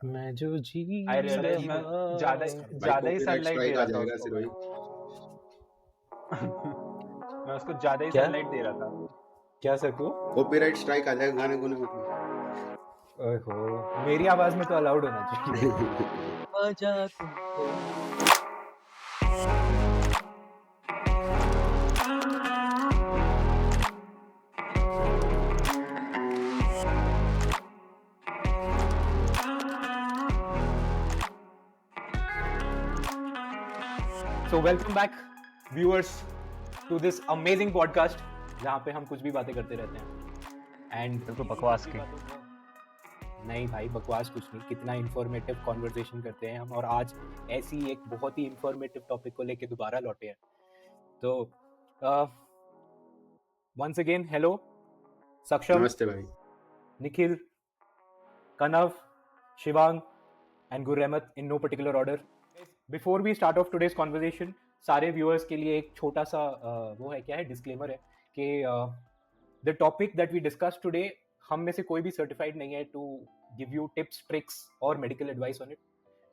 मैं जो जी I realize मैं ज्यादा ही सनलाइट दे रहा था उसको मैं। मैं उसको ज्यादा ही क्या? सनलाइट दे रहा था। क्या सकूं? कॉपीराइट स्ट्राइक आ जाएगा गाने गुने में। ओहो, मेरी आवाज में तो अलाउड होना चाहिए। आजा तुमको। So welcome back viewers to this amazing podcast जहाँ पे हम कुछ भी बातें करते रहते हैं एंड बिल्कुल बकवास की। नहीं भाई, बकवास कुछ नहीं, कितना इंफॉर्मेटिव कॉन्वर्सेशन करते हैं हम। और आज ऐसी एक बहुत ही इंफॉर्मेटिव टॉपिक को लेके दोबारा लौटे हैं। तो वंस अगेन हेलो सक्षम, नमस्ते भाई, Nikhil, Kanav, Shivang and Gurrehmat in no particular order. Before we start off today's conversation, सारे व्यूअर्स के लिए एक छोटा सा वो है, क्या है, डिस्क्लेमर है कि the topic that we discuss today, हम में से कोई भी सर्टिफाइड नहीं है to give you tips, tricks और मेडिकल एडवाइस ऑन इट।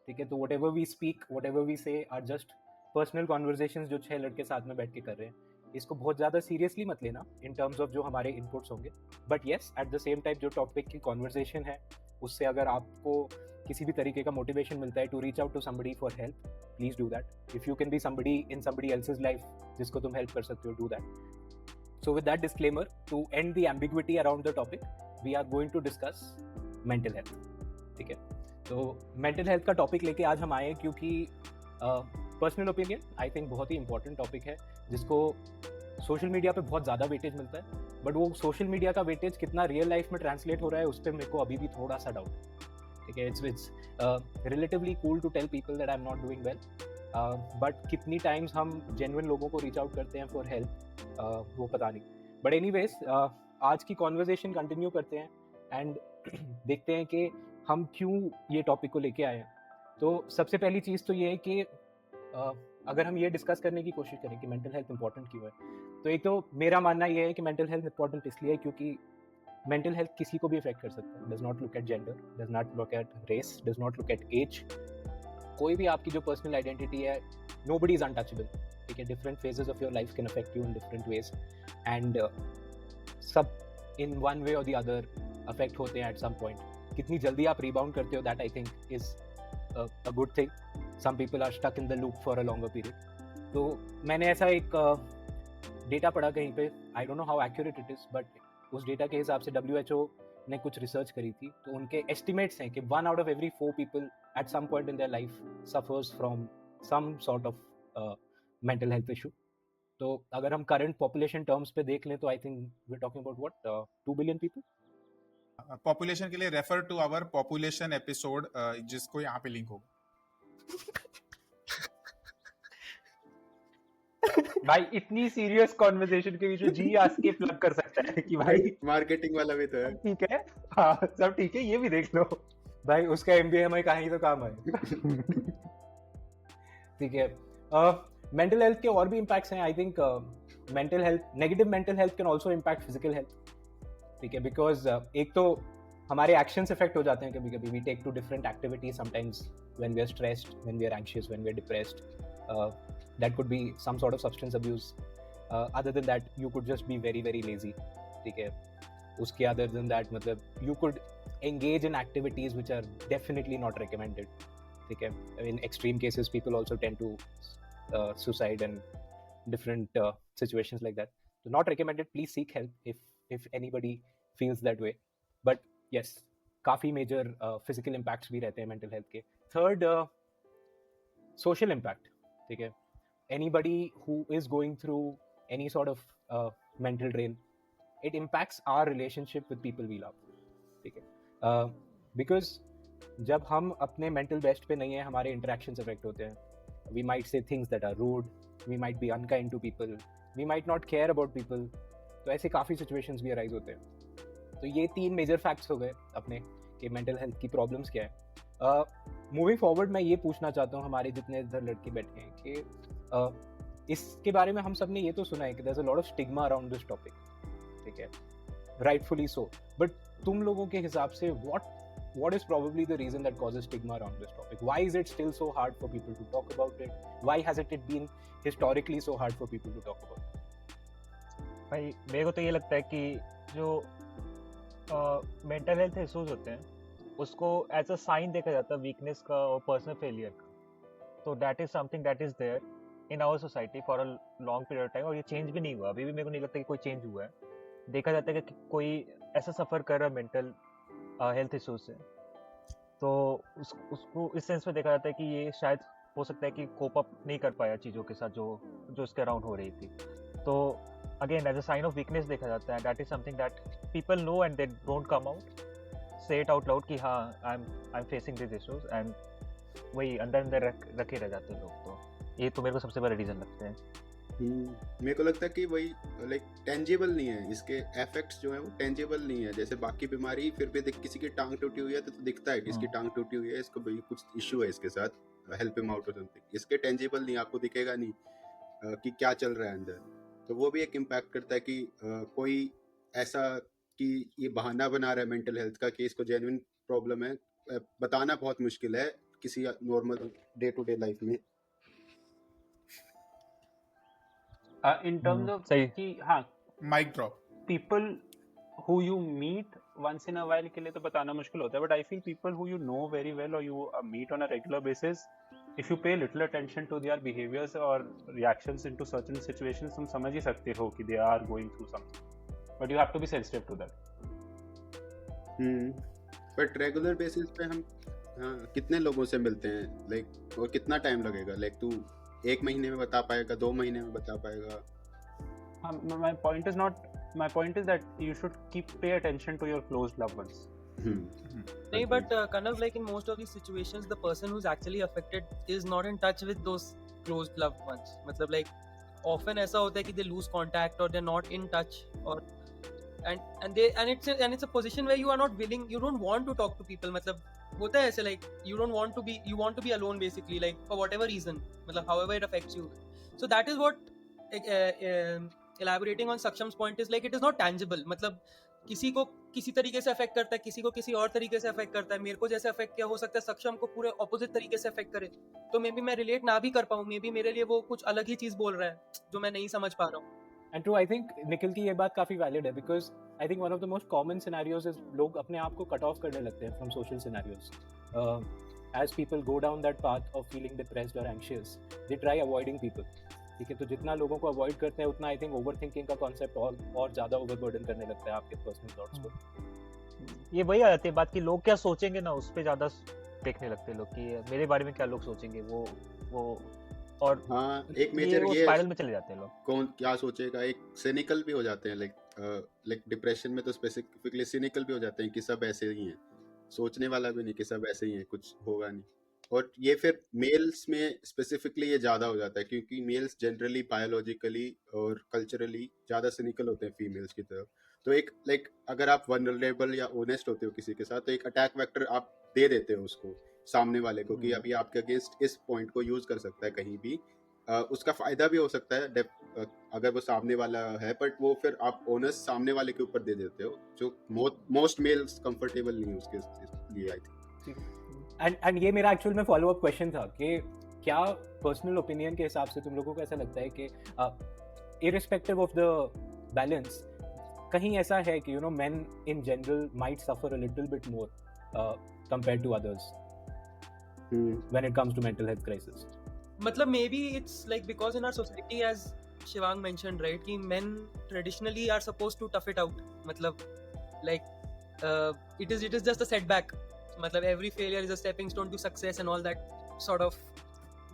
ठीक है, तो whatever we speak, whatever we say are just personal conversations जो 6 लड़के साथ में बैठ के कर रहे हैं। इसको बहुत ज़्यादा सीरियसली मत लेना इन टर्म्स ऑफ जो हमारे इनपुट्स होंगे, but yes at the same time जो टॉपिक की कॉन्वर्जेशन है उससे अगर आपको किसी भी तरीके का मोटिवेशन मिलता है to reach out to somebody for help, please do that. If you can be somebody in somebody else's life जिसको तुम हेल्प कर सकते हो, do that. So with that disclaimer, to end the ambiguity around the topic, we are going to discuss mental health. ठीक है, तो mental health का topic लेके आज हम आए क्योंकि पर्सनल ओपिनियन आई थिंक बहुत ही इंपॉर्टेंट टॉपिक है जिसको सोशल मीडिया पे बहुत ज़्यादा वेटेज मिलता है, बट वो सोशल मीडिया का वेटेज कितना रियल लाइफ में ट्रांसलेट हो रहा है उस पर मेरे को अभी भी थोड़ा सा डाउट है। ठीक है, it's relatively cool to tell people that I am not doing well, but कितनी टाइम्स हम जेन्युइन लोगों को रीच आउट करते हैं फॉर हेल्प, वो पता नहीं। बट एनीवेज, आज की कॉन्वर्जेशन कंटिन्यू करते हैं एंड देखते हैं कि हम क्यों ये टॉपिक को लेके आए हैं। तो सबसे पहली चीज़ तो ये है कि अगर हम ये डिस्कस करने की कोशिश करें कि मेंटल हेल्थ इंपॉर्टेंट क्यों है, तो एक तो मेरा मानना ये है कि मेंटल हेल्थ इंपॉर्टेंट इसलिए है क्योंकि मेंटल हेल्थ किसी को भी अफेक्ट कर सकता है। Does not look at gender, does not look at race, does not look at age. कोई भी आपकी जो पर्सनल आइडेंटिटी है, नोबडी इज अनटचेबल। ठीक है, different phases of your life can affect you in different ways and सब in one way और the other affect होते हैं एट सम पॉइंट। कितनी जल्दी आप रिबाउंड करते हो, that I think is a good thing. Some people are stuck in the loop for a longer period. तो मैंने ऐसा एक डेटा पढ़ा कहीं पे, I don't know how accurate it is, but उस डेटा के हिसाब से WHO ने कुछ रिसर्च करी थी, तो उनके एस्टिमेट्स हैं कि 1 out of every 4 people at some point in their life suffers from some sort of mental health issue. तो अगर हम करंट पॉपुलेशन टर्म्स पे देख लें तो I think we are talking about what 2 billion people. Population के लिए refer to our population episode, जिसको यहाँ पे लिंक होगा। भाई इतनी सीरियस कॉन्वर्सेशन के बीच में जी आस्क के प्लग कर सकता है कि भाई मार्केटिंग वाला भी तो है। ठीक है, हाँ सब ठीक है, ये भी देख लो भाई, उसका MBA हमें कहीं तो काम आए। ठीक है, मेंटल हेल्थ के और भी इम्पैक्ट्स हैं। I think mental health, negative mental health can also impact physical health. ठीक है, बिकॉज एक तो हमारे एक्शंस इफेक्ट हो जाते हैं कभी कभी। We take to different activities sometimes when we are stressed, when we are anxious, when we are depressed. That could be some sort of substance abuse. Other than that you could just be very very lazy. ठीक है, उसके other than that मतलब you could engage in activities which are definitely not recommended. ठीक है, in extreme cases people also tend to suicide and different situations like that. So not recommended. Please seek help if anybody feels that way. But yes, काफी major physical impacts भी रहते हैं mental health के. Third, social impact. ठीक है, anybody who is going through any sort of mental drain, it impacts our relationship with people we love. ठीक है, because जब हम अपने मेंटल बेस्ट पे नहीं है, हमारे इंटरेक्शंस अफेक्ट होते हैं. We might say things that are rude, we might be unkind to people, we might not care about people. तो ऐसे काफ़ी सिचुएशंस भी अराइज होते हैं. तो ये 3 मेजर फैक्ट्स हो गए अपने कि मेंटल हेल्थ की प्रॉब्लम्स क्या है. मूविंग फॉरवर्ड मैं ये पूछना चाहता हूँ हमारे जितने इधर लड़के बैठे हैं कि इसके बारे में हम सब ने ये तो सुना है कि there is a lot of stigma around this topic. ठीक है, राइटफुली सो. बट तुम लोगों के हिसाब से what is probably the reason that causes stigma around this topic? Why is it still so hard for people to talk about it? Why hasn't it been historically so hard for people to talk about it? भाई मेरे को तो ये लगता है कि जो mental health issues होते हैं उसको एज अ साइन देखा जाता है वीकनेस का और पर्सनल फेलियर का. तो that is something that is there in our society for a long period of time, और ये चेंज भी नहीं हुआ. अभी भी मेरे को नहीं लगता कि कोई चेंज हुआ है. देखा जाता है कि कोई ऐसा सफ़र कर रहा है मेंटल हेल्थ इश्यूज से, तो उसको इस सेंस में देखा जाता है कि ये शायद हो सकता है कि कोप अप नहीं कर पाया चीज़ों के साथ जो उसके अराउंड हो रही थी. तो again as a sign of weakness देखा जाता है. That is something that people know and they don't come out, say it out loud कि हाँ I am facing this issues, and वही अंदर रखे रह जाते हैं लोग. तो ये तो मेरे को सबसे बड़ा रीज़न लगता है. मेरे को लगता है कि वही लाइक टेंजिबल नहीं है, इसके इफेक्ट्स जो है वो टेंजिबल नहीं है. जैसे बाकी बीमारी फिर भी किसी की टांग टूटी हुई है तो दिखता है कि इसकी टांग टूटी हुई है, इसको भाई कुछ इशू है इसके साथ, हेल्प हिम आउट और समथिंग. इसके टेंजिबल नहीं, आपको दिखेगा नहीं कि क्या चल रहा है अंदर. तो वो भी एक इम्पैक्ट करता है कि कोई ऐसा कि ये बहाना बना रहा है मेंटल हेल्थ का कि इसको जेन्युइन प्रॉब्लम है, बताना बहुत मुश्किल है किसी normal day to day life में. In terms of सही. कि हाँ mic drop. people who you meet once in a while के लिए तो बताना मुश्किल होता है, but I feel people who you know very well or you meet on a regular basis, if you pay little attention to their behaviors or reactions into certain situations, तुम समझ ही सकते हो कि they are going through something, but you have to be sensitive to that. But regular basis पे हम कितने लोगों से मिलते हैं लाइक, और कितना टाइम लगेगा लाइक तू 1 महीने में बता पाएगा, 2 महीने में बता पाएगा. My point is that you should pay attention to your close loved ones. नहीं, but kind of like in most of these situations, the person who's actually affected is not in touch with those close loved ones. मतलब like often ऐसा होता है कि they lose contact or they're not in touch, or and it's a position where you are not willing, you don't want to talk to people. मतलब होता है ऐसे like you want to be alone basically, like for whatever reason, मतलब however it affects you. So that is what elaborating on Saksham's point is like, it is not tangible. मतलब किसी को किसी तरीके से अफेक्ट करता है, किसी को किसी और तरीके से अफेक्ट करता है. मेरे को जैसे अफेक्ट किया, हो सकता है सक्षम को पूरे ऑपोजिट तरीके से अफेक्ट करे, तो मे बी मैं रिलेट ना भी कर पाऊँ, मे बी मेरे लिए वो कुछ अलग ही चीज बोल रहा है जो मैं नहीं समझ पा रहा हूँ. And true, I think Nikhil की ये बात काफी valid है, because I think one of the most common scenarios is लोग अपने आप को cut off करने लगते हैं from social scenarios. As people go down that path of feeling depressed or anxious, they try avoiding people. ठीक है, तो जितना लोगों को अवॉइड करते हैं उतना आई थिंक ओवरथिंकिंग का कॉन्सेप्ट और ज़्यादा ओवरबर्डन करने लगता है आपके पर्सनल थॉट्स को. ये वही आ जाती है बात कि लोग क्या सोचेंगे ना, उस पे ज़्यादा देखने लगते हैं लोग कि मेरे बारे में क्या लोग सोचेंगे, वो और हाँ, एक मेजर ये स्पाइरल में चले जाते हैं लोग. कौन क्या सोचेगा, एक सिनिकल भी हो जाते हैं लाइक डिप्रेशन में तो स्पेसिफिकली सिनिकल भी हो जाते हैं कि सब ऐसे ही हैं, सोचने वाला भी नहीं कि सब ऐसे ही हैं, कुछ होगा नहीं. और ये फिर मेल्स में स्पेसिफिकली ये ज़्यादा हो जाता है क्योंकि मेल्स जनरली बायोलॉजिकली और कल्चरली ज़्यादा सिनिकल होते हैं फीमेल्स की तरफ. तो एक लाइक अगर आप वनरेबल या ऑनेस्ट होते हो किसी के साथ, तो एक अटैक वेक्टर आप दे देते हो उसको, सामने वाले को, कि अभी आपके अगेंस्ट इस पॉइंट को यूज कर सकता है कहीं भी. उसका फायदा भी हो सकता है अगर वो सामने वाला है, बट वो फिर आप ऑनेस्ट सामने वाले के ऊपर दे देते हो, जो मोस्ट मेल्स कंफर्टेबल नहीं है उसके लिए आई थिंक. एंड ये मेरा एक्चुअल में फॉलो अप क्वेश्चन था कि क्या पर्सनल ओपिनियन के हिसाब से तुम लोगों को ऐसा लगता है कि इररिस्पेक्टिव ऑफ द बैलेंस कहीं ऐसा है कि men in general might suffer a little bit more compared to others when it comes to mental health crisis? मतलब maybe it's like because in our society, as Shivang mentioned, right, कि men traditionally are supposed to tough it out. मतलब like it is just a setback. मतलब every failure is a stepping stone to success and all that sort of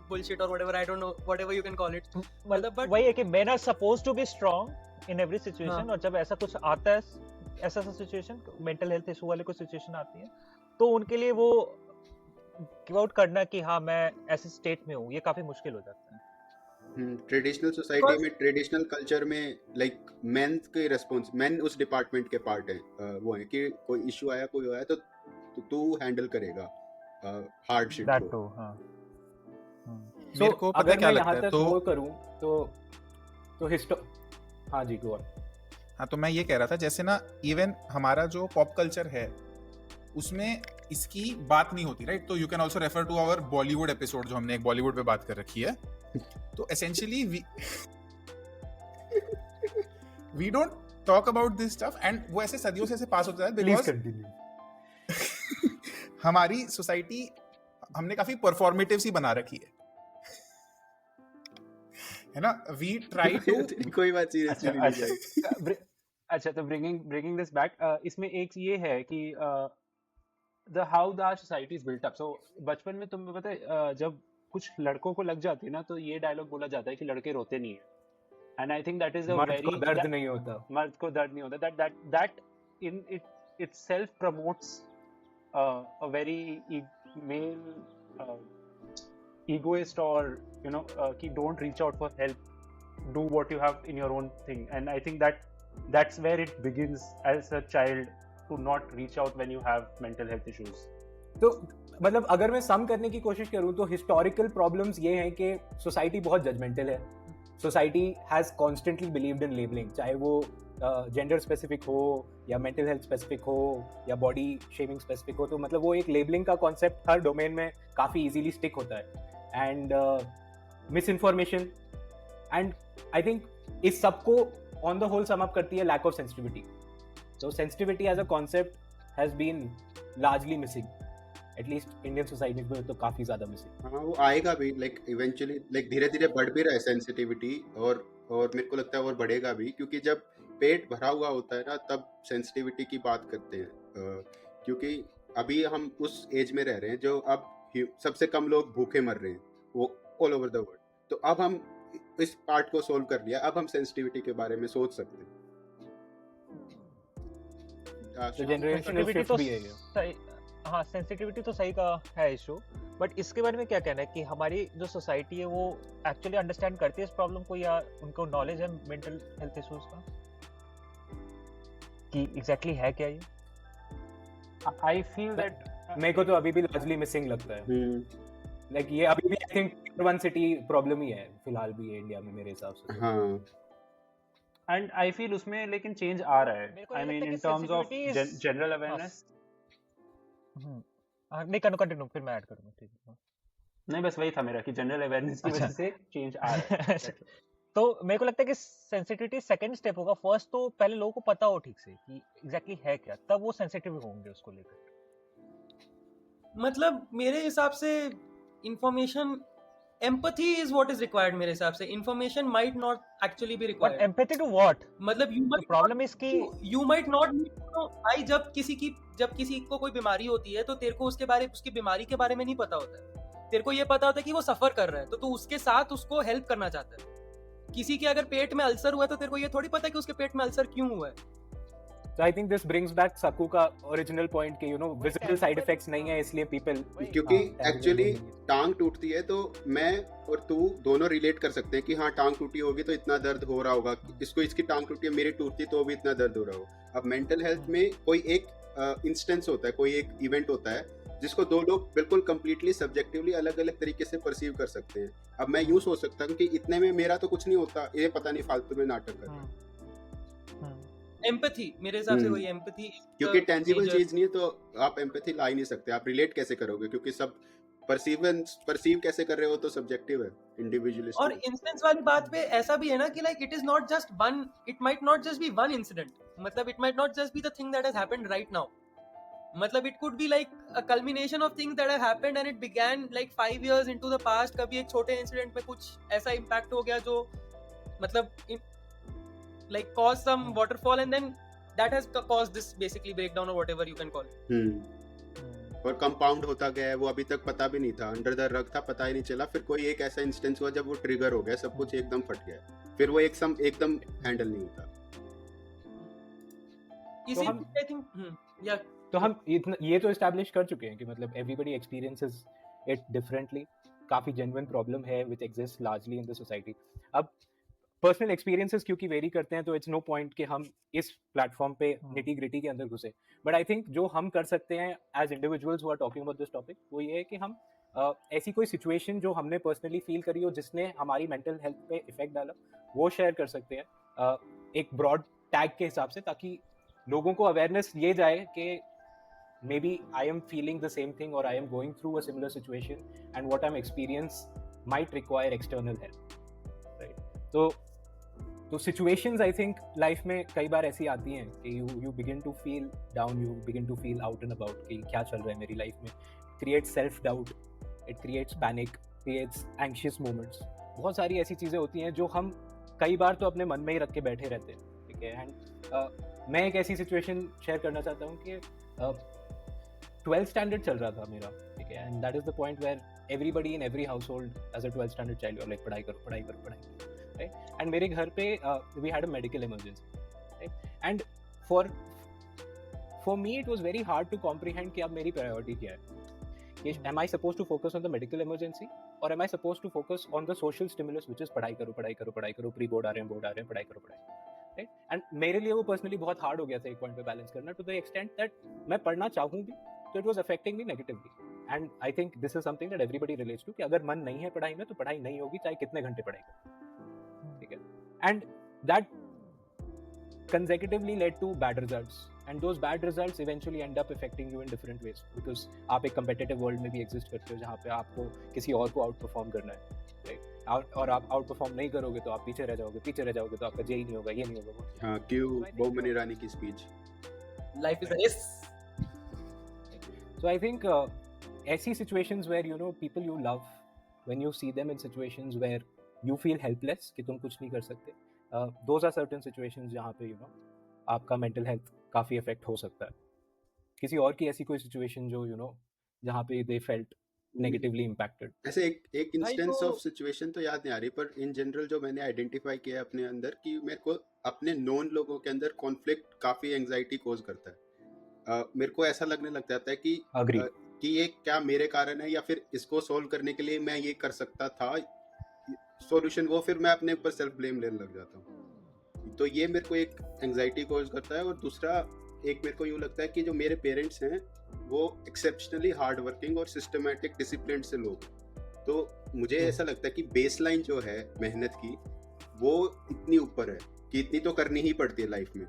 bullshit or whatever, I don't know, whatever you can call it. मतलब but वही है कि men are supposed to be strong in every situation. और जब ऐसा कुछ आता है, ऐसा सिचुएशन, मेंटल हेल्थ इशू वाले कोई सिचुएशन आती है, तो उनके लिए वो गिव आउट करना कि हाँ मैं ऐसे स्टेट में हूँ, ये काफी मुश्किल हो जाता है. ट्रेडिशनल सोसाइटी में, ट्रेडिशनल कल्चर में लाइक मेन के रिस्पॉन्स, मेन उस डिपार्टमेंट के पार्ट है, वो है कि कोई इशू आया, कोई आया तो तू हैंडल करेगा हार्डशिप को. मेरे को पता क्या लगता है, तो वो करूं तो हाँ जी, गो ऑन. हाँ, तो मैं ये कह रहा था जैसे ना, इवन हमारा जो पॉप कल्चर है उसमें इसकी बात नहीं होती, राइट? तो you can also refer to our Bollywood episode, जो हमने एक बॉलीवुड पे बात कर रखी है. तो essentially we don't talk about this stuff, and वो ऐसे सदियों से पास होता है प्लीज बिकॉज कंटिन्यू. हमारी सोसाइटी हमने काफी परफॉर्मेटिव सी बना रखी है ना? वी ट्राई टू कोई बात सीरियसली नहीं ली जाएगी. अच्छा, तो ब्रिंगिंग दिस बैक, इसमें एक ये है कि the how the society is built up. So बचपन में तुम्हें पता है, जब कुछ लड़कों को लग जाती है ना, तो ये डायलॉग बोला जाता है कि लड़के रोते नहीं है. And I think that is a मर्द को वेरी दर्द नहीं होता. मर्द को दर्द नहीं होता. That in it itself promotes a very male egoist, or ki don't reach out for help, do what you have in your own thing. And I think that's where it begins as a child, to not reach out when you have mental health issues. तो मतलब अगर मैं सम करने की कोशिश करूं तो historical problems ये हैं कि सोसाइटी बहुत जजमेंटल है. Society has constantly believed in labelling, चाहे वो जेंडर स्पेसिफिक हो या मेंटल हेल्थ स्पेसिफिक हो या बॉडी शेमिंग स्पेसिफिक हो. तो मतलब वो एक लेबलिंग का कॉन्सेप्ट हर डोमेन में काफ़ी इजीली स्टिक होता है. And misinformation, and I think इस सबको on the whole sum up करती है lack of sensitivity. So sensitivity as a concept has been largely missing, at least Indian society में तो काफी ज्यादा missing. हाँ, वो आएगा भी, लाइक इवेंचुअली, लाइक धीरे धीरे बढ़ भी रहा है सेंसिटिविटी, और मेरे को लगता है और बढ़ेगा भी, क्योंकि जब पेट भरा हुआ होता है ना, तब सेंसिटिविटी की बात करते हैं. क्योंकि अभी हम उस एज में रह रहे हैं जो अब सबसे कम लोग भूखे मर रहे हैं, वो ऑल ओवर द वर्ल्ड. तो अब हम इस पार्ट को सोल्व कर लिया, अब हम सेंसिटिविटी के बारे में सोच सकते हैं. तो जनरेशनल शिफ्ट भी है ये. सही, हाँ, सेंसिटिविटी तो सही का है इशू, बट इसके बारे में क्या कहना है कि हमारी जो सोसाइटी है वो एक्चुअली अंडरस्टैंड करती है इस प्रॉब्लम को, या उनको नॉलेज है मेंटल हेल्थ इश्यूज का कि एग्जैक्टली है क्या ये? I feel that मेरे को तो अभी भी लार्जली मिसिंग लगता है. लाइक ये अभी भी I think one city problem ही है फिलहाल भी ये इंडिया में मेरे हिसाब से. हाँ, and I feel उसमें लेकिन चेंज आ रहा है. मेरे को I ये mean लगता है in कि terms of sensitivity is- general awareness. नहीं, कंटिन्यू, फिर मैं ऐड करूंगा. ठीक है. नहीं, बस वही था मेरा कि जनरल अवेयरनेस की अच्छा. वजह से चेंज आ रहा है. तो मेरे को लगता है कि सेंसिटिविटी सेकंड स्टेप होगा. फर्स्ट तो पहले लोगों को पता हो ठीक से कि एग्जैक्टली है क्या, तब वो सेंसिटिव होंगे उसको लेकर. मतलब मेरे हिसाब से information, empathy is what is required मेरे हिसाब से. Information might not actually be but required. Empathy to what? मतलब you the might problem is कि you might not need to know. भाई जब किसी को कोई बीमारी होती है तो तेरे को उसकी बीमारी के बारे में नहीं पता होता है. तेरे को ये पता होता है कि वो सफर कर रहा है, तो तू उसके साथ उसको हेल्प करना चाहता है. किसी के अगर पेट में अल्सर हुआ है तो तेरे को ये थोड़ी पता है कि उसके पेट में अल्सर क्यों हुआ है. So I think this brings back सकू का ओरिजिनल पॉइंट कि विजिबल साइड इफेक्ट्स नहीं है, इसलिए पीपल. क्योंकि एक्चुअली टांग टूटती है तो मैं और तू दोनों रिलेट कर सकते हैं कि हाँ, टांग टूटी होगी तो इतना दर्द हो रहा होगा, इसकी टांग टूटी है, मेरी टूटती तो भी इतना दर्द हो रहा होगा. अब मेंटल हेल्थ में कोई एक इंस्टेंस होता है, कोई एक इवेंट होता है जिसको दो लोग बिल्कुल कंप्लीटली सब्जेक्टिवली अलग अलग तरीके से परसीव कर सकते हैं. अब मैं यूं सोच सकता हूँ कि इतने में मेरा तो कुछ नहीं होता, ये पता नहीं फालतू में नाटक कर रहा है. एम्पैथी मेरे हिसाब से वही एम्पैथी, क्योंकि टेंजिबल चीज नहीं है तो आप एम्पैथी ला ही नहीं सकते, आप रिलेट कैसे करोगे, क्योंकि सब परसीव कैसे कर रहे हो तो सब्जेक्टिव है, इंडिविजुअलिस्टिक. और इंस्टेंस वाली बात पे ऐसा भी है ना कि like it is not just one, it might not just be one incident. मतलब it might not just be the thing that has happened right now. मतलब it could be like a culmination of things that have happened and it began like 5 years into the past. कभी एक छोटे incident में कुछ ऐसा impact हो गया जो मतलब like cause some waterfall, and then that has caused this basically breakdown or whatever you can call it. और कंपाउंड होता गया है, वो अभी तक पता भी नहीं था, अंडर द रग था, पता ही नहीं चला. फिर कोई एक ऐसा इंस्टेंस हुआ जब वो ट्रिगर हो गया, सब कुछ एकदम फट गया, फिर वो एकदम हैंडल नहीं होता. इसी हम- I think या तो हम ये तो एस्टैब्लिश कर चुके हैं कि मतलब एवरीबडी एक्सपीरियंसेस इट डिफरेंटली. काफी जेन्युइन प्रॉब्लम है which exist largely in the society. अब पर्सनल एक्सपीरियंसेस क्योंकि वेरी करते हैं तो इट्स नो पॉइंट कि हम इस प्लेटफॉर्म पे निटी ग्रिटी के अंदर घुसे. बट आई थिंक जो हम कर सकते हैं as individuals who are talking about this topic, वो ये है कि हम ऐसी कोई सिचुएशन जो हमने पर्सनली फील करी हो जिसने हमारी मेंटल हेल्थ पे इफेक्ट डाला, वो शेयर कर सकते हैं एक ब्रॉड टैग के हिसाब से, ताकि लोगों को अवेयरनेस ये जाए कि maybe I am feeling the same thing, or I am going through a similar situation, and what I'm experiencing might require external help, right? तो situations I think life में कई बार ऐसी आती हैं कि you begin to feel down, you begin to feel out and about कि क्या चल रहा है मेरी life में. Creates self doubt, it creates panic, creates anxious moments. बहुत सारी ऐसी चीज़ें होती हैं जो हम कई बार तो अपने मन में ही रख के बैठे रहते हैं, ठीक है. एंड मैं एक ऐसी सिचुएशन शेयर करना चाहता हूँ कि 12th स्टैंडर्ड चल रहा था मेरा, ठीक है. And that is the point where everybody in every household as a 12th standard child you are like पढ़ाई करो, राइट. एंड मेरे घर पे we had a medical emergency, right. And for me it was very hard to comprehend कि अब मेरी priority क्या है. Am I supposed to focus on the medical emergency, or am I supposed to focus on the social stimulus, which is पढ़ाई करो, pre board आ रहे हैं, पढ़ाई करो, right? And मेरे लिए वो personally बहुत hard हो गया था एक point पे balance करना, to the extent that मैं पढ़ना चाहूँ भी, तो it was affecting me negatively. And I think this is something that everybody relates to कि अगर मन नहीं है पढ़ाई में तो पढ़ाई नहीं होगी, चाहे कितने घंटे पढ़ाई करो, ठीक है. And that consecutively led to bad results. And those bad results eventually end up affecting you in different ways, because आप एक competitive world में भी exist करते हो जहाँ पे आपको किसी और को out perform करना है, right? और आप out perform नहीं करोगे तो आप पीछे रह जाओगे तो आपका जेई नहीं होगा, ये नहीं होगा. हाँ, क्यों बहुमनी रानी की speech. Life is a race. So I think ऐसी situations where you know people you love, when you see them in situations where you feel helpless कि तुम कुछ नहीं कर सकते, those are certain situations जहाँ पे you know आपका mental health काफ़ी affect हो सकता है. किसी और की ऐसी कोई situation जो you know जहाँ पे they felt negatively impacted. ऐसे एक इंस्टेंस तो- ऑफ सिचुएशन तो याद नहीं आ रही, पर इन जनरल जो मैंने आइडेंटिफाई किया है अपने अंदर कि मेरे को अपने नोन लोगों के अंदर कॉन्फ्लिक्ट काफ़ी एंजाइटी कोज करता है. मेरे को ऐसा लगने लग जाता है कि Agree. कि ये क्या मेरे कारण है, या फिर इसको सोल्व करने के लिए मैं ये कर सकता था सॉल्यूशन, वो फिर मैं अपने ऊपर सेल्फ ब्लेम लेने लग जाता हूँ. तो ये मेरे को एक एंजाइटी कोज करता है. और दूसरा एक मेरे को यूँ लगता है कि जो मेरे पेरेंट्स हैं वो एक्सेप्शनली हार्ड वर्किंग और सिस्टमेटिक डिसिप्लिन से लोग, तो मुझे ऐसा लगता है कि बेसलाइन जो है मेहनत की वो इतनी ऊपर है कि इतनी तो करनी ही पड़ती है लाइफ में.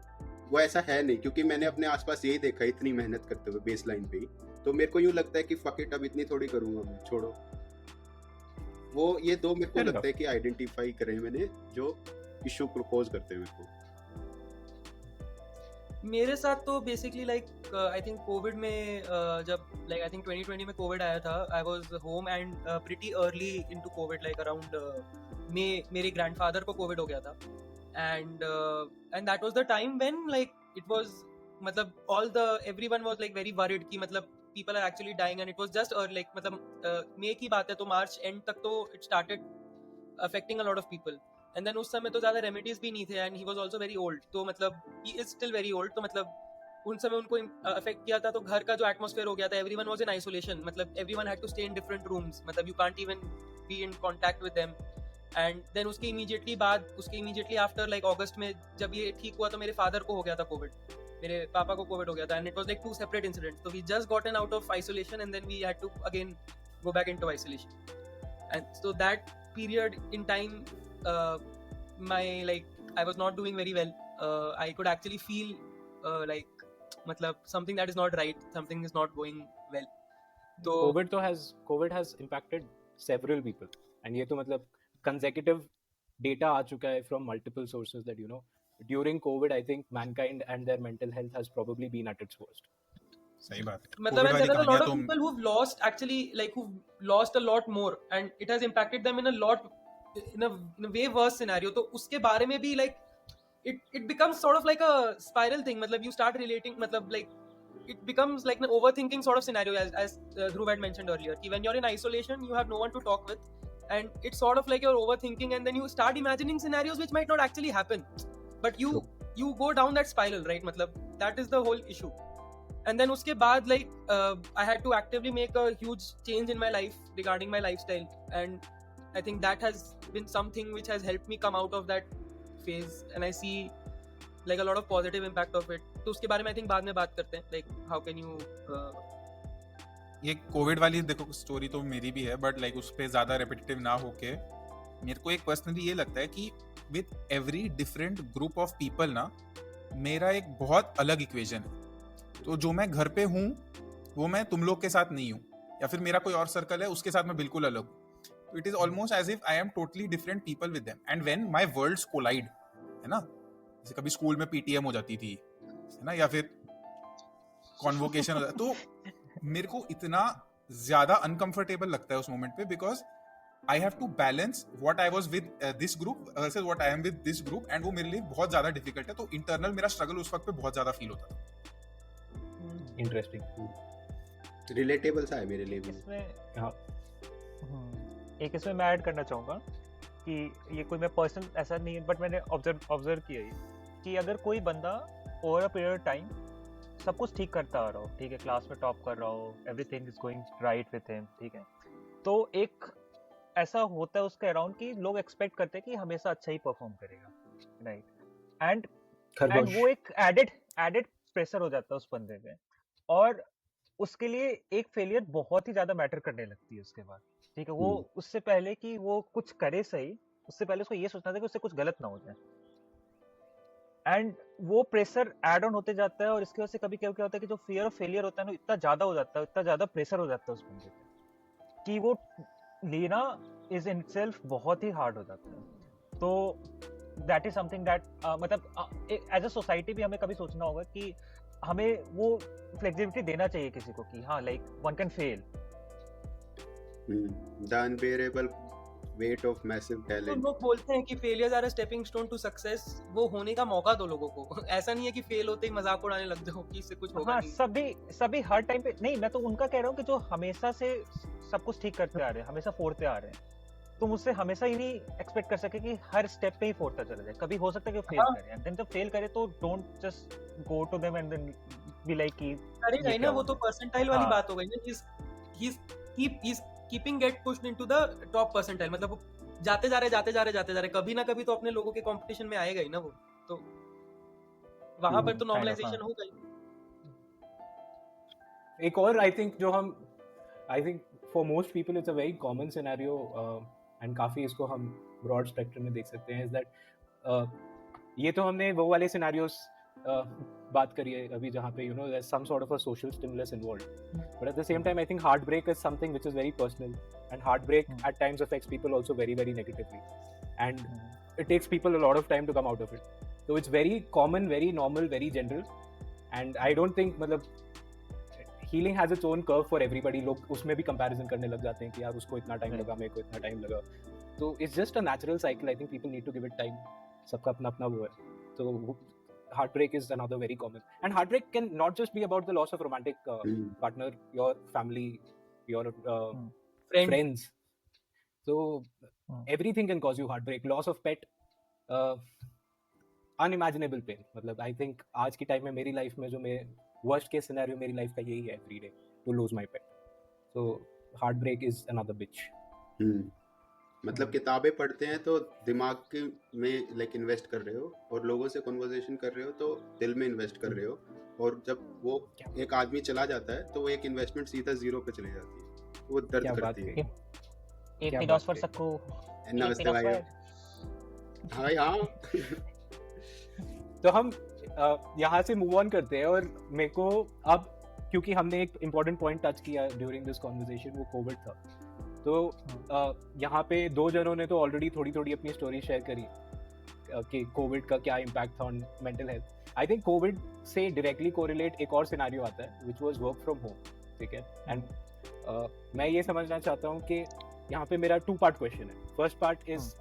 वो ऐसा है नहीं, क्योंकि मैंने अपने आसपास यही देखा इतनी मेहनत करते हुए बेसलाइन पे ही. तो मेरे को यूँ लगता है कि फक इट, अब इतनी थोड़ी करूँगा मैं, छोड़ो. वो ये दो मेरे को Fair लगता है कि आइडेंटिफाई करे मैंने जो इशू प्रपोज करते हैं मेरे को. मेरे साथ तो basically like I think Covid में जब लाइक आई थिंक 2020 में कोविड आया था, I was home and pretty early into covid, like around मेरे ग्रैंडफादर को कोविड हो गया था. And that was the time when like it was मतलब all the everyone was like very worried कि मतलब people are actually dying, and it was just like मतलब मई की बात है तो मार्च एंड तक तो it started affecting a lot of people. And then उस समय तो ज़्यादा रेमेडीज भी नहीं थे, and he was also very old, तो मतलब he is still very old, तो मतलब उन समय उनको अफेक्ट किया था. तो घर का जो एटमॉस्फेयर हो गया था, एवरीवन वाज इन आइसोलेशन, मतलब everyone had to stay in different rooms, मतलब you can't even be in contact with them. And then उसके इमीडिएटली आफ्टर लाइक अगस्त में जब ये ठीक हुआ तो मेरे फादर को हो गया था कोविड, मेरे पापा को कोविड हो गया था. And it was like two separate incidents, तो we just gotten out of isolation and then we had to again go back into isolation. And so that period in time my like I was not doing very well. I could actually feel like matlab something that is not right, something is not going well. So COVID has impacted several people, and ये तो मतलब consecutive data आ चुका है from multiple sources that you know during COVID I think mankind and their mental health has probably been at its worst. सही बात है. matlab COVID and there are a वाली lot of कहानियां people who've lost actually like who've lost a lot more, and it has impacted them in a lot in a way worse scenario. तो उसके बारे में भी like it becomes sort of like a spiral thing, मतलब you start relating, मतलब like it becomes like an overthinking sort of scenario, as Dhruv had mentioned earlier, कि when you're in isolation you have no one to talk with, and it's sort of like you're overthinking, and then you start imagining scenarios which might not actually happen, but you go down that spiral, right? मतलब that is the whole issue. And then uske baad like I had to actively make a huge change in my life regarding my lifestyle, and I think that has been something which has helped me come out of that phase, and I see like a lot of positive impact of it. तो उसके बारे में I think बाद में बात करते हैं, like how can you ये कोविड वाली देखो स्टोरी तो मेरी भी है, बट लाइक उस पे ज्यादा रेपिटेटिव ना होके मेरे को एक पर्सनली ये लगता है कि with every different group of people ना मेरा एक बहुत अलग इक्वेशन है. तो जो मैं घर पे हूँ वो मैं तुम लोग के साथ नहीं हूँ, या फिर मेरा कोई और सर्कल है उसके साथ मैं बिल्कुल अलग हूँ. तो it is almost as if I am totally different people with them, and when my worlds collide, है ना, जैसे कभी स्कूल में पीटीएम हो जाती थी, है ना, या फिर कॉन्वोकेशन हो जाता, तो मेरे को इतना ज्यादा अनकंफर्टेबल लगता है उस मोमेंट पे, because I have to balance what I was with this group versus what I am with this group, and वो मेरे लिए बहुत ज्यादा डिफिकल्ट है. तो इंटरनल मेरा स्ट्रगल उस वक्त पे बहुत ज्यादा फील होता था. इंटरेस्टिंग. रिलेटेबल सा है मेरे लिए भी. इसमें हाँ. एक इसमें मैं ऐड करना चाहूँगा कि ये कोई मैं पर्सनल ऐसा नहीं है, बट मैंने ऑब्जर्व किया ये कि अगर कोई बंदा over a period of time सब कुछ ठीक करता आ रहा हो, ठीक है, क्लास में टॉप कर रहा हो, everything is going right with him, ठीक है, तो एक ऐसा होता है उसके अराउंड कि लोग एक्सपेक्ट करते हैं कि हमेशा अच्छा ही परफॉर्म करेगा, राइट, एंड वो एक एडेड प्रेशर हो जाता है उस बंदे पे, और उसके लिए एक फेलियर बहुत ही ज्यादा मैटर करने लगती है उसके बाद, ठीक है. वो उससे पहले कि वो कुछ करे सही, उससे पहले उसको ये सोचना था कि उससे कुछ गलत ना हो जाए, एंड वो प्रेशर एड ऑन होते जाता है, और इसकी वजह से कभी क्या होता है कि जो फियर ऑफ फेलियर होता है ना, इतना ज्यादा हो जाता है, इतना ज्यादा प्रेशर हो जाता है उस बंदे पे कि वो लेना इज इन सेल्फ बहुत ही हार्ड हो जाता है. तो दैट इज समथिंग दैट मतलब एज अ सोसाइटी भी हमें कभी सोचना होगा कि हमें वो फ्लेक्सिबिलिटी देना चाहिए किसी को कि हाँ, like one can fail. The unbearable weight of massive तो talent. लोग बोलते हैं कि failures are a stepping stone to success. वो होने का मौका दो लोगों को. ऐसा नहीं है कि फेल होते ही मजाक उड़ाने लग जाओ कि इससे कुछ होगा हाँ, नहीं. सभी हर टाइम पे नहीं, मैं तो उनका कह रहा हूँ कि जो हमेशा से सब कुछ ठीक करते आ रहे हैं, हमेशा फोड़ते आ रहे हैं, तो मुझसे हमेशा ही नहीं एक्सपेक्ट कर सके कि हर स्टेप पे ही फोड़ता चला जाए. कभी हो सकता है कि फेल हाँ. करे, एंड देन जब फेल करे तो don't just go to them and then be like कि करेगा ही ना. वो तो परसेंटाइल वाली हाँ. बात हो गई ना. he's keeping get pushed into the top percentile. मतलब वो जाते जा रहे, कभी ना कभी तो अपने लोगों के कंपटीशन में आएगा ही ना वो. तो वहां पर तो नॉर्मलाइजेशन हो गई. एक और I think for most people it's a very common scenario, and काफ़ी इसको हम ब्रॉड स्पेक्ट्रम में देख सकते हैं, इज दैट ये तो हमने वो वाले सिनेरियोस बात करी है अभी जहाँ पे there's some sort of a social stimulus involved, but at the same time I think heartbreak is something which is very personal, and heartbreak at times affects people also very, very negatively, and it takes people a lot of time to come out of it. So it's very common, very normal, very general, and I don't think healing has its own curve for everybody. लोग उसमें भी comparison करने लग जाते हैं कि यार उसको इतना टाइम लगा, मेरे को इतना टाइम लगा. तो it's just a natural cycle. I think people need to give it time. सबका अपना अपना वो है. तो heartbreak is another very common, and heartbreak can not just be about the loss of romantic partner, your family, your friends. So everything can cause you heartbreak. Loss of pet, unimaginable pain. मतलब I think आज की time में मेरी life में जो मेरे worst case scenario मेरी life का यही है every day, to lose my pet. So heartbreak is another bitch. मतलब किताबें पढ़ते हैं तो दिमाग में लाइक इन्वेस्ट कर रहे हो, और लोगों से कन्वर्सेशन कर रहे हो तो दिल में इन्वेस्ट कर रहे हो, और जब वो एक आदमी चला जाता है तो वो एक इन्वेस्टमेंट सीधा जीरो पे चली जाती है. वो दर्द करती है. एक फिलॉसफर सबको नमस्ते भाई. हाँ. तो हम यहाँ से मूव ऑन करते हैं, और मेरे को अब क्योंकि हमने एक इम्पोर्टेंट पॉइंट टच किया ड्यूरिंग दिस कॉन्वर्सेशन, वो कोविड था. तो यहाँ पे दो जनों ने तो ऑलरेडी थोड़ी अपनी स्टोरी शेयर करी कि कोविड का क्या इम्पैक्ट था on mental health. I think Covid से डायरेक्टली कोरिलेट एक और सिनेरियो आता है which was work from home, ठीक है. एंड मैं ये समझना चाहता हूँ कि यहाँ पे मेरा 2 पार्ट क्वेश्चन है. First part is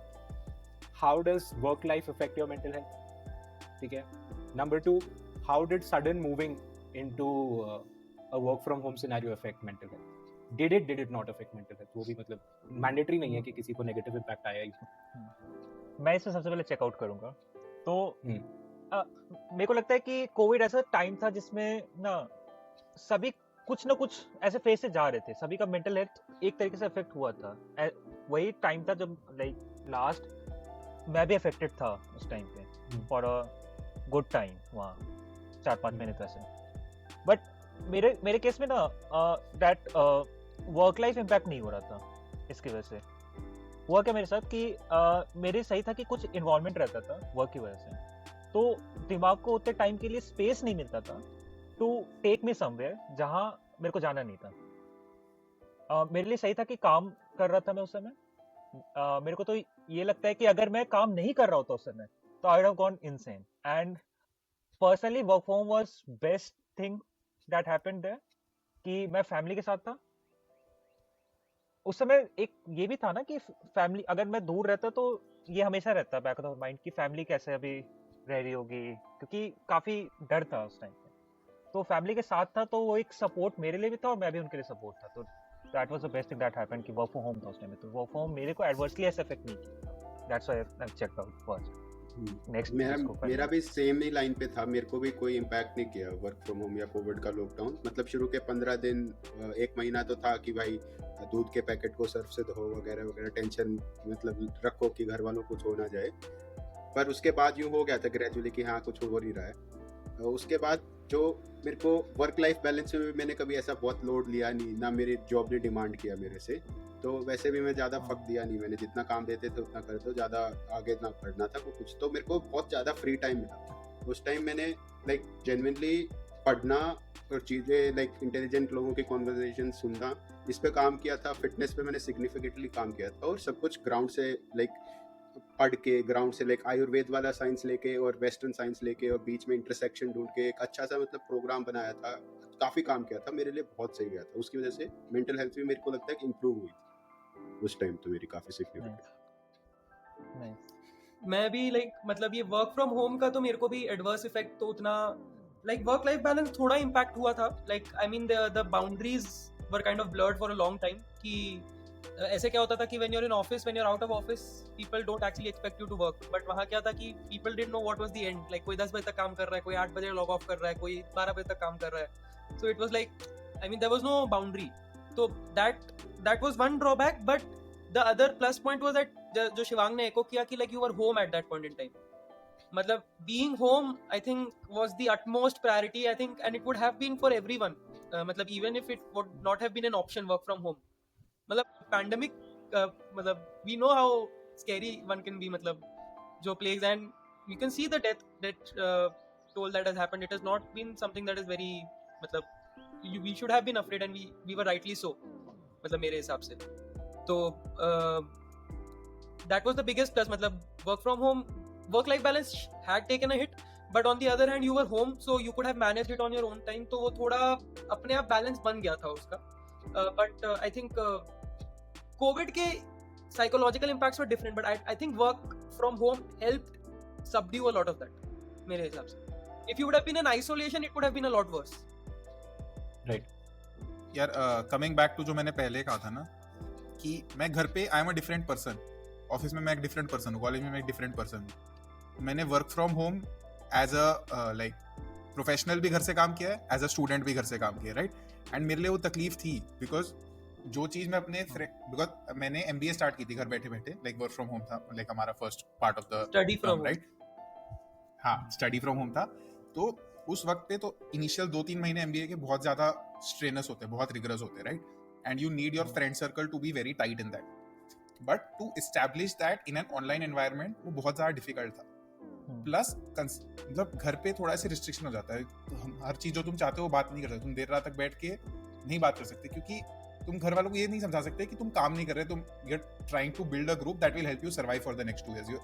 how does work life affect your mental health, ठीक है. Number 2, how did sudden moving into a work from home scenario affect mental health. Did it not affect mental health? वो भी मतलब mandatory नहीं है कि किसी को नेगेटिव इम्पैक्ट आया ही. मैं इसमें सबसे पहले चेकआउट करूंगा. तो मेरे को लगता है कि कोविड ऐसा टाइम था जिसमें ना सभी कुछ ना कुछ ऐसे फेज से जा रहे थे, सभी का मेंटल हेल्थ एक तरीके से अफेक्ट हुआ था. वही टाइम था जब लाइक लास्ट मैं भी अफेक्टेड था उस टाइम पे फॉर अ गुड टाइम, वहाँ 4-5 महीने तक से. बट मेरे केस में ना दैट वर्क लाइफ इम्पैक्ट नहीं हो रहा था. इसकी वजह से हुआ क्या मेरे साथ कि मेरे सही था कि कुछ इन्वायरमेंट रहता था वर्क की वजह से, तो दिमाग को उतने टाइम के लिए स्पेस नहीं मिलता था टू टेक मी समवेयर जहाँ मेरे को जाना नहीं था। मेरे लिए सही था कि काम कर रहा था मैं उस समय। मेरे को तो ये लगता है कि अगर मैं काम नहीं कर रहा होता उस समय तो I would have gone insane. And personally work from was best thing that happened there, कि मैं फैमिली के साथ था उस समय। एक ये भी था ना कि फैमिली, अगर मैं दूर रहता तो ये हमेशा रहता बैक ऑफ द माइंड कि फैमिली कैसे अभी रह रही होगी, क्योंकि काफी डर था उस टाइम पे। तो फैमिली के साथ था तो वो एक सपोर्ट मेरे लिए भी था और मैं भी उनके लिए सपोर्ट था। तो that was the best thing that happened कि वर्क फ्रॉम होम था उस टाइम में। तो वर्क फ्रॉम होम मेरे को एडवर्सली ऐसा इफेक्ट नहीं किया। That's why I checked out first. Next मेरा भी सेम ही लाइन पे था। मेरे को भी कोई इम्पैक्ट नहीं किया वर्क फ्रॉम होम या कोविड का लॉकडाउन। मतलब शुरू के 15 दिन 1 महीना तो था कि भाई दूध के पैकेट को सर्फ से धो वगैरह वगैरह, टेंशन मतलब रखो कि घर वालों को कुछ हो ना जाए। पर उसके बाद यूँ हो गया था ग्रेजुअली कि हाँ कुछ हो नहीं रहा है। उसके बाद जो मेरे को वर्क लाइफ बैलेंस में भी मैंने कभी ऐसा बहुत लोड लिया नहीं, ना मेरी जॉब ने डिमांड किया मेरे से। तो वैसे भी मैं ज़्यादा फक दिया नहीं, मैंने जितना काम देते थे उतना करते, ज़्यादा आगे ना पढ़ना था वो कुछ। तो मेरे को बहुत ज़्यादा फ्री टाइम मिला उस टाइम। मैंने लाइक जेन्युइनली पढ़ना और चीज़ें लाइक इंटेलिजेंट लोगों की कॉन्वर्सेशन सुनना, इस पे काम किया था। फिटनेस पे मैंने सिग्निफिकेंटली काम किया था और सब कुछ ग्राउंड से लाइक पढ़ के, ग्राउंड से लाइक आयुर्वेद वाला साइंस लेके और वेस्टर्न साइंस लेके और बीच में इंटरसेक्शन ढूंढ के एक अच्छा सा मतलब प्रोग्राम बनाया था। काफ़ी काम किया था, मेरे लिए बहुत सही गया था। उसकी वजह से मेंटल हेल्थ भी मेरे को लगता है कि इम्प्रूव हुई उस टाइम तो मेरी काफ़ी सिग्निफिकेंट। मैं भी लाइक मतलब ये वर्क फ्रॉम होम का तो मेरे को भी एडवर्स इफेक्ट तो उतना लाइक वर्क लाइफ बैलेंस थोड़ा इम्पैक्ट हुआ था। Like I mean the boundaries were kind of blurred for a long time. कि ऐसे क्या होता था कि when you are in office, when you are out of office, people don't actually expect you to work. But वहाँ क्या था कि people didn't know what was the end. Like कोई 10 बजे तक काम कर रहा है, कोई 8 बजे लॉग ऑफ कर रहा है, कोई 12 बजे तक काम कर रहा है। So it was like I mean there was no boundary. तो that was one drawback. But the other plus point was that जो शिवांग ने एको किया कि like you were home at that point in time. मतलब being home I think was the utmost priority I think, and it would have been for everyone. मतलब even if it would not have been an option work from home. मतलब pandemic मतलब we know how scary one can be, मतलब जो plagues and you can see the death toll that has happened. It has not been something that is very मतलब we should have been afraid and we were rightly so मतलब मेरे हिसाब से। तो that was the biggest plus। मतलब work from home, work life balance had taken a hit, but on the other hand you were home so you could have managed it on your own time। तो वो थोड़ा अपने आप balance बन गया था उसका। but I think COVID के psychological impacts were different, but I think work from home helped subdue a lot of that मेरे हिसाब से। If you would have been in isolation, it would have been a lot worse। Right. यार coming back to जो मैंने पहले कहा था ना कि मैं घर पे I am a different person, office में मैं एक डिफरेंट पर्सन हूँ, कॉलेज में मैं एक डिफरेंट पर्सन हूँ। मैंने work from home as a like professional भी घर से काम किया है, एज अ स्टूडेंट भी घर से काम किया है, राइट। एंड मेरे लिए वो तकलीफ थी बिकॉज जो चीज़ मैं अपने बिकॉज मैंने MBA स्टार्ट की थी घर बैठे बैठे, लाइक वर्क फ्रॉम होम था, लाइक हमारा first part of the study from home, right. हाँ, स्टडी फ्रॉम होम था। तो उस वक्त पे तो इनिशियल 2-3 महीने MBA के बहुत ज़्यादा स्ट्रेनस होते हैं, बहुत रिगरस होते हैं, right. And you need your friend circle to be very tight in that. But to establish that in an online environment वो बहुत ज़्यादा डिफिकल्ट था। प्लस मतलब घर पे थोड़ा सा रिस्ट्रिक्शन हो जाता है, तो हम हर चीज़ जो तुम चाहते हो वो बात नहीं कर सकते, तुम देर रात तक बैठ के नहीं बात कर सकते, क्योंकि तुम घर वालों को ये नहीं समझा सकते कि तुम काम नहीं कर रहे, तुम you are trying to build a group that will help you survive for the next 2 years।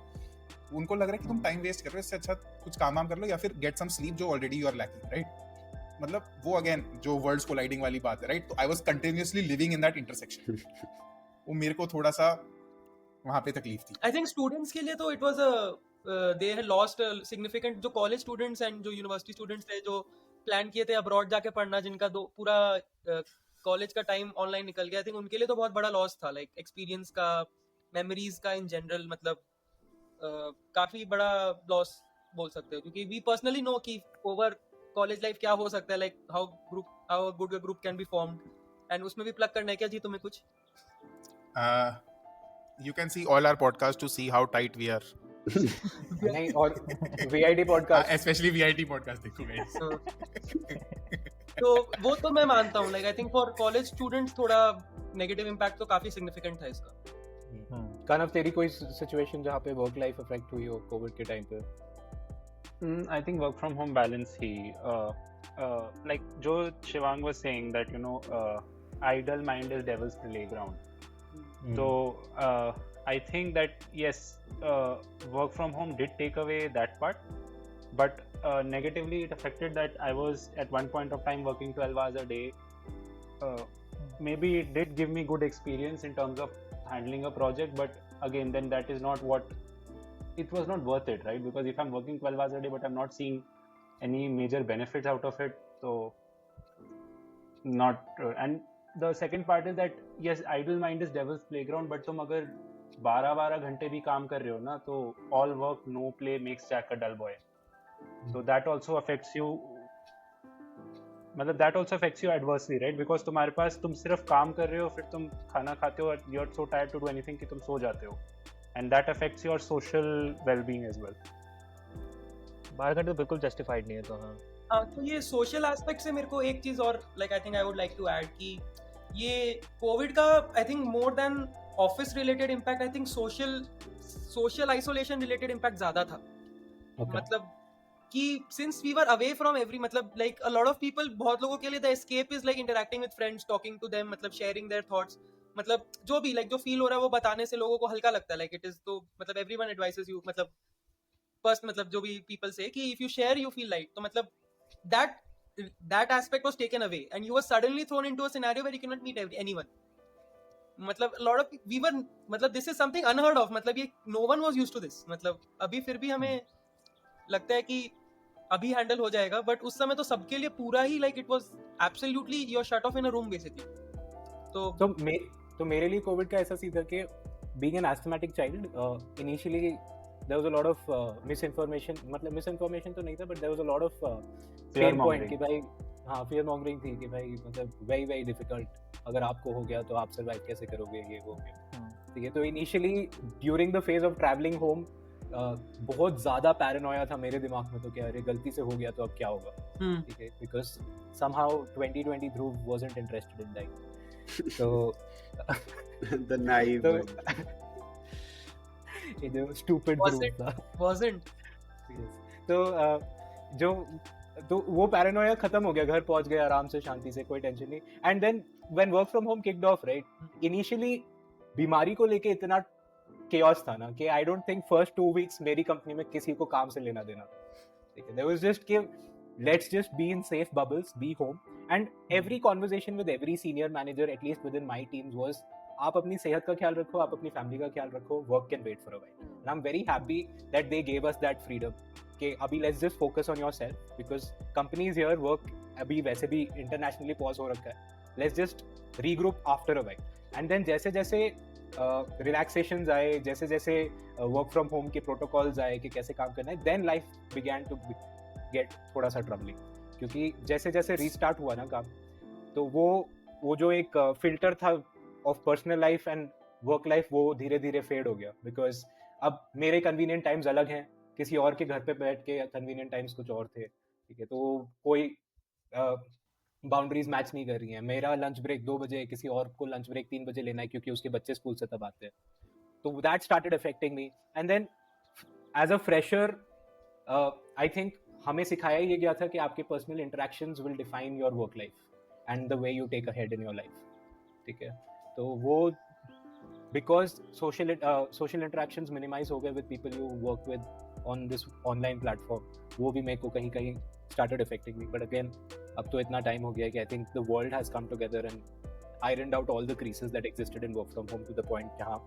उनको लग रहा है कि तुम टाइम वेस्ट कर रहे हो, इससे अच्छा कुछ काम कर लो या फिर गेट सम स्लीप जो already you are lacking, right. मतलब वो अगेन जो वर्ल्ड्स कोलाइडिंग वाली बात है, राइट। तो I was continuously living in that intersection. वो मेरे को थोड़ा सा वहां पे तकलीफ थी। आई थिंक स्टूडेंट्स के लिए तो it was they had lost significant. जो कॉलेज स्टूडेंट्स एंड जो यूनिवर्सिटी स्टूडेंट्स थे जो प्लान किए थे अब्रॉड जाके पढ़ना, जिनका पूरा कॉलेज का टाइम ऑनलाइन निकल गया, आई थिंक उनके लिए तो बहुत बड़ा लॉस था। लाइक एक्सपीरियंस का, मेमोरीज का इन जनरल, मतलब काफी बड़ा लॉस बोल सकते हो। क्योंकि वी पर्सनली नो कि ओवर कॉलेज लाइफ क्या हो सकता है, like how good a group can be formed. And उसमें भी प्लग करना है क्या जी तुम्हें कुछ? You can see all our podcasts to see how tight we are. नहीं, और VIT podcast, especially VIT podcast देखो guys। तो वो तो मैं मानता हूँ। Like I think for college students थोड़ा नेगेटिव इम्पैक्ट तो काफी सिग्निफिकेंट था इसका। कनव तेरी कोई सिचुएशन जहाँ पे वर्क लाइफ अफेक्ट हुई हो कोविड के टाइम पे? I think work from home balance he like जो Shivang was saying that idle mind is devil's playground. So I think that yes, work from home did take away that part, but negatively it affected that I was at one point of time working 12 hours a day. Maybe it did give me good experience in terms of handling a project, but again then that is not what it was not worth it, right? Because if I'm working 12 hours a day but I'm not seeing any major benefits out of it, so not and the second part is that yes, idle mind is devil's playground, but तुम अगर 12 घंटे भी काम कर रहे हो ना, तो all work no play makes Jack a dull boy. So that also affects you, मतलब that also affects you adversely, right? Because तुम्हारे पास तुम सिर्फ काम कर रहे हो, फिर तुम खाना खाते हो, you're so tired to do anything कि तुम सो जाते हो, and that affects your social well-being as well. 12 घंटे तो बिल्कुल जस्टिफाइड नहीं है, तो हाँ हाँ, तो ये सोशल एस्पेक्ट से मेरे को एक चीज और like I think I would like to add कि ये कोविड का I think more than office related impact, I think social isolation related impact ज्यादा था. मतलब कि since we were away from every, मतलब like a lot of people, बहुत लोगों के लिए the escape is like interacting with friends, talking to them, मतलब शेयरिंग देयर थॉट्स, मतलब जो भी लाइक जो फील हो रहा है वो बताने से लोगों को हल्का लगता है. लाइक इट इज तो मतलब एवरीवन एडवाइसेस यू, मतलब फर्स्ट मतलब जो भी पीपल से कि if you share you feel light, तो मतलब that aspect was taken away and you were suddenly thrown into a scenario where you cannot meet anyone. मतलब a lot of we were, मतलब this is something unheard of, मतलब ये no one was used to this. मतलब अभी फिर भी हमें लगता है कि अभी हैंडल हो जाएगा, बट उस समय तो सबके लिए पूरा ही like it was absolutely you are shut off in a room basically. तो मेरे लिए कोविड का ऐसा सीन था कि being an asthmatic child, initially there was a lot of misinformation, मतलब misinformation तो नहीं था, but there was a lot of pain point कि भाई हाँ fear mongering थी कि भाई मतलब very very difficult, अगर आपको हो गया तो आप survive कैसे करोगे, ये हो गया. ठीक है, तो initially during the phase of traveling home बहुत ज़्यादा paranoia था मेरे दिमाग में, तो क्या अरे गलती से हो गया तो अब क्या होगा. ठीक है, because somehow 2020 Dhruv wasn't interested in dying. So the naive तो one. ये जो stupid Dhruv था. wasn't तो वो पैरानोया खत्म हो गया, घर पहुंच गए आराम से शांति से, कोई टेंशन नहीं. And then when work from home kicked off, right, initially बीमारी को लेके इतना केओस था ना कि I don't think first 2 weeks मेरी कंपनी में किसी को काम से लेना देना. ठीक है, देयर वाज जस्ट कि let's just be in safe bubbles, be home. And every conversation with every senior manager at least within my teams was आप अपनी सेहत का ख्याल रखो, आप अपनी फैमिली का ख्याल रखो, work can wait for a while. And I am very happy that they gave us that freedom कि अभी let's just focus on yourself, because companies here work अभी वैसे भी इंटरनेशनली पॉज हो रखा है. Let's just regroup after a while. And then जैसे जैसे रिलैक्सेशंस आए, जैसे जैसे वर्क फ्रॉम होम के प्रोटोकॉल्स आए कि कैसे काम करना है, then life began to gate थोड़ा सा ट्रबलिंग. क्योंकि जैसे जैसे रीस्टार्ट हुआ ना काम, तो वो जो एक फिल्टर था of personal life and work life, वो धीरे धीरे फेड हो गया. बिकॉज अब मेरे कन्वीनियंट टाइम्स अलग हैं, किसी और के घर पे बैठ के कन्वीनियंट टाइम्स कुछ और थे. ठीक है, तो कोई बाउंड्रीज मैच नहीं कर रही हैं. मेरा लंच ब्रेक 2 बजे, किसी और को लंच ब्रेक 3 बजे लेना है क्योंकि उसके बच्चे स्कूल से तब आते हैं. तो that started affecting me. And then as a fresher I think हमें सिखाया ये गया था कि आपके personal interactions will define your work life and the way you take ahead in your life. ठीक है, तो वो बिकॉज सोशल इंटरेक्शंस मिनिमाइज हो गए with people you work with on this online platform, वो भी मेरे को कहीं कहीं started affecting me. But again अब तो इतना टाइम हो गया कि I think the world has come together and ironed out all the creases that existed in work from home to the point जहाँ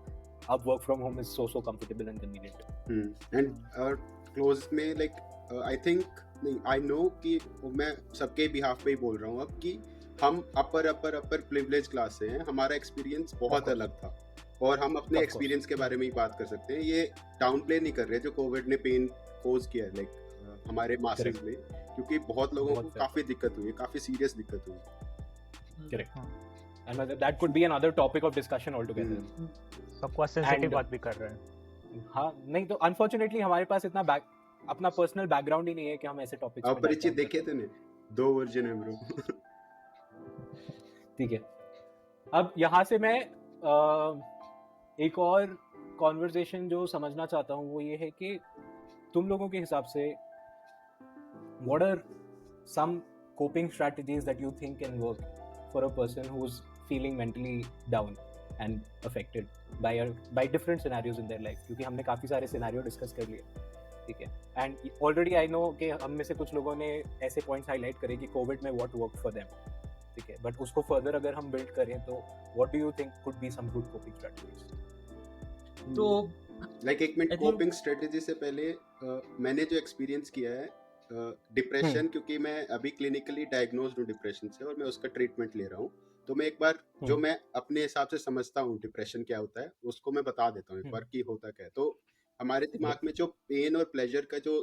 अब work from home is so comfortable and convenient. And close में like I think I know कि मैं सबके behalf पे ही बोल रहा हूँ अब कि हम अपर प्रिविलेज क्लास से हैं, हमारा एक्सपीरियंस बहुत अलग था और हम अपने एक्सपीरियंस के बारे में ही बात कर सकते हैं. ये डाउन प्ले नहीं कर रहे जो कोविड ने पेन कोज किया है लाइक हमारे मासेस में, क्योंकि बहुत लोगों को काफी दिक्कत हुई, काफी सीरियस दिक्कत हुई. Correct, and that could be another topic of discussion altogether. सबको सेंसिटिव बात भी कर रहे हैं. हाँ, नहीं तो अनफॉर्चुनेटली हमारे पास इतना अपना पर्सनल बैकग्राउंड ही नहीं है कि हम ऐसे टॉपिक्स में अपरिचित देखे तूने 2 वर्जन है ब्रो. ठीक है, अब यहाँ से मैं एक और कॉन्वर्सेशन जो समझना चाहता हूँ वो ये है कि तुम लोगों के हिसाब से what are some coping strategies that you think can work for a person who's feeling mentally down and affected by different scenarios in their life? क्योंकि हमने काफ़ी सारे सिनेरियो डिस्कस कर लिए, ठीक है, एंड ऑलरेडी आई नो कि हम में से कुछ लोगों ने ऐसे पॉइंट्स हाईलाइट करे कि कोविड में व्हाट वर्क फॉर देम, ठीक है, बट उसको फर्दर अगर हम बिल्ड करें तो what do you think could be some good coping strategies? तो लाइक एक minute, I think- coping strategy से पहले मैंने जो एक्सपीरियंस किया है डिप्रेशन, क्योंकि मैं अभी क्लिनिकली डायग्नोज्ड हूँ डिप्रेशन से और मैं उसका ट्रीटमेंट ले रहा हूँ, तो मैं एक बार जो मैं अपने हिसाब से समझता हूँ डिप्रेशन क्या होता है उसको मैं बता देता हूँ एक बार कि होता क्या है। तो हमारे दिमाग में जो पेन और प्लेजर का जो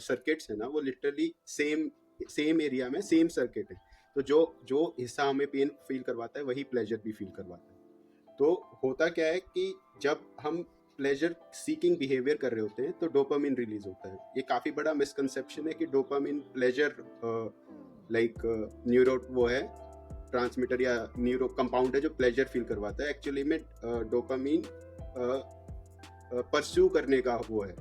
सर्किट्स है ना, वो लिटरली सेम एरिया में सेम सर्किट है। तो जो हिस्सा हमें पेन फील करवाता है वही प्लेजर भी फील करवाता है। तो होता क्या है कि जब हम प्लेजर सीकिंग बिहेवियर कर रहे होते हैं तो डोपामिन रिलीज होता है। ये काफी बड़ा मिसकंसेप्शन है कि डोपामिन प्लेजर लाइक न्यूरो वो है ट्रांसमीटर या न्यूरो कंपाउंड है जो प्लेजर फील करवाता है। एक्चुअली में डोपामिन परस्यू करने का वो है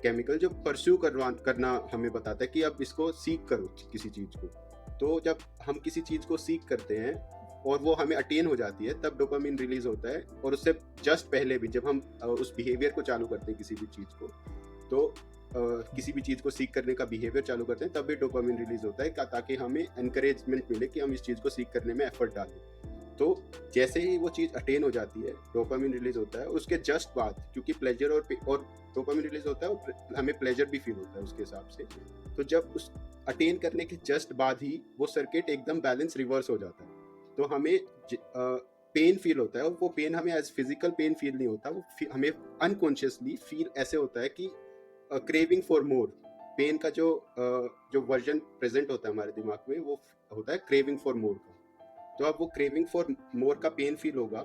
केमिकल जो परस्यू करना हमें बताता है कि अब इसको सीख करो किसी चीज को। तो जब हम किसी चीज को सीख करते हैं और वो हमें अटेन हो जाती है तब डोपामिन रिलीज होता है। और उससे जस्ट पहले भी जब हम उस बिहेवियर को चालू करते हैं किसी भी चीज को, तो किसी भी चीज को सीख करने का बिहेवियर चालू करते हैं तब भी डोपामिन रिलीज होता है ताकि हमें एनकरेजमेंट मिले कि हम इस चीज को सीख करने में एफर्ट डालें। तो जैसे ही वो चीज अटेन हो जाती है डोपामिन रिलीज होता है। उसके जस्ट बाद क्योंकि प्लेजर और डोपामिन रिलीज होता है और हमें प्लेजर भी फील होता है उसके हिसाब से, तो जब उस अटेन करने के जस्ट बाद ही वो सर्किट एकदम बैलेंस रिवर्स हो जाता है। तो हमें पेन फील होता है और वो पेन हमें एज फिजिकल पेन फील नहीं होता, वो हमें अनकॉन्शियसली फील ऐसे होता है कि क्रेविंग फॉर मोर। पेन का जो वर्जन प्रेजेंट होता है हमारे दिमाग में वो होता है क्रेविंग फॉर मोर का। तो अब वो क्रेविंग फॉर मोर का पेन फील होगा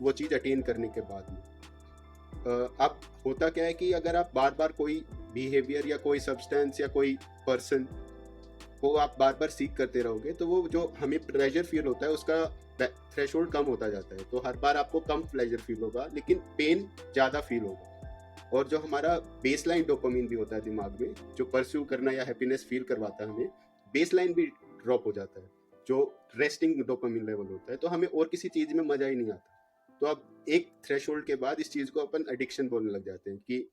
वो चीज अटेन करने के बाद में। अब होता क्या है कि अगर आप बार बार कोई बिहेवियर या कोई सब्सटेंस या कोई पर्सन को आप बार बार सीख करते रहोगे तो वो जो हमें प्लेजर फील होता है उसका थ्रेशोल्ड कम होता जाता है। तो हर बार आपको कम प्लेजर फील होगा लेकिन पेन ज़्यादा फील होगा। और जो हमारा बेसलाइन डोपामिन भी होता है दिमाग में जो परस्यू करना या हैप्पीनेस फील करवाता है हमें, बेसलाइन भी ड्रॉप हो जाता है जो रेस्टिंग डोपामिन लेवल होता है। तो हमें और किसी चीज़ में मज़ा ही नहीं आता। तो अब एक थ्रेशोल्ड के बाद इस चीज़ को अपन एडिक्शन बोलने लग जाते हैं कि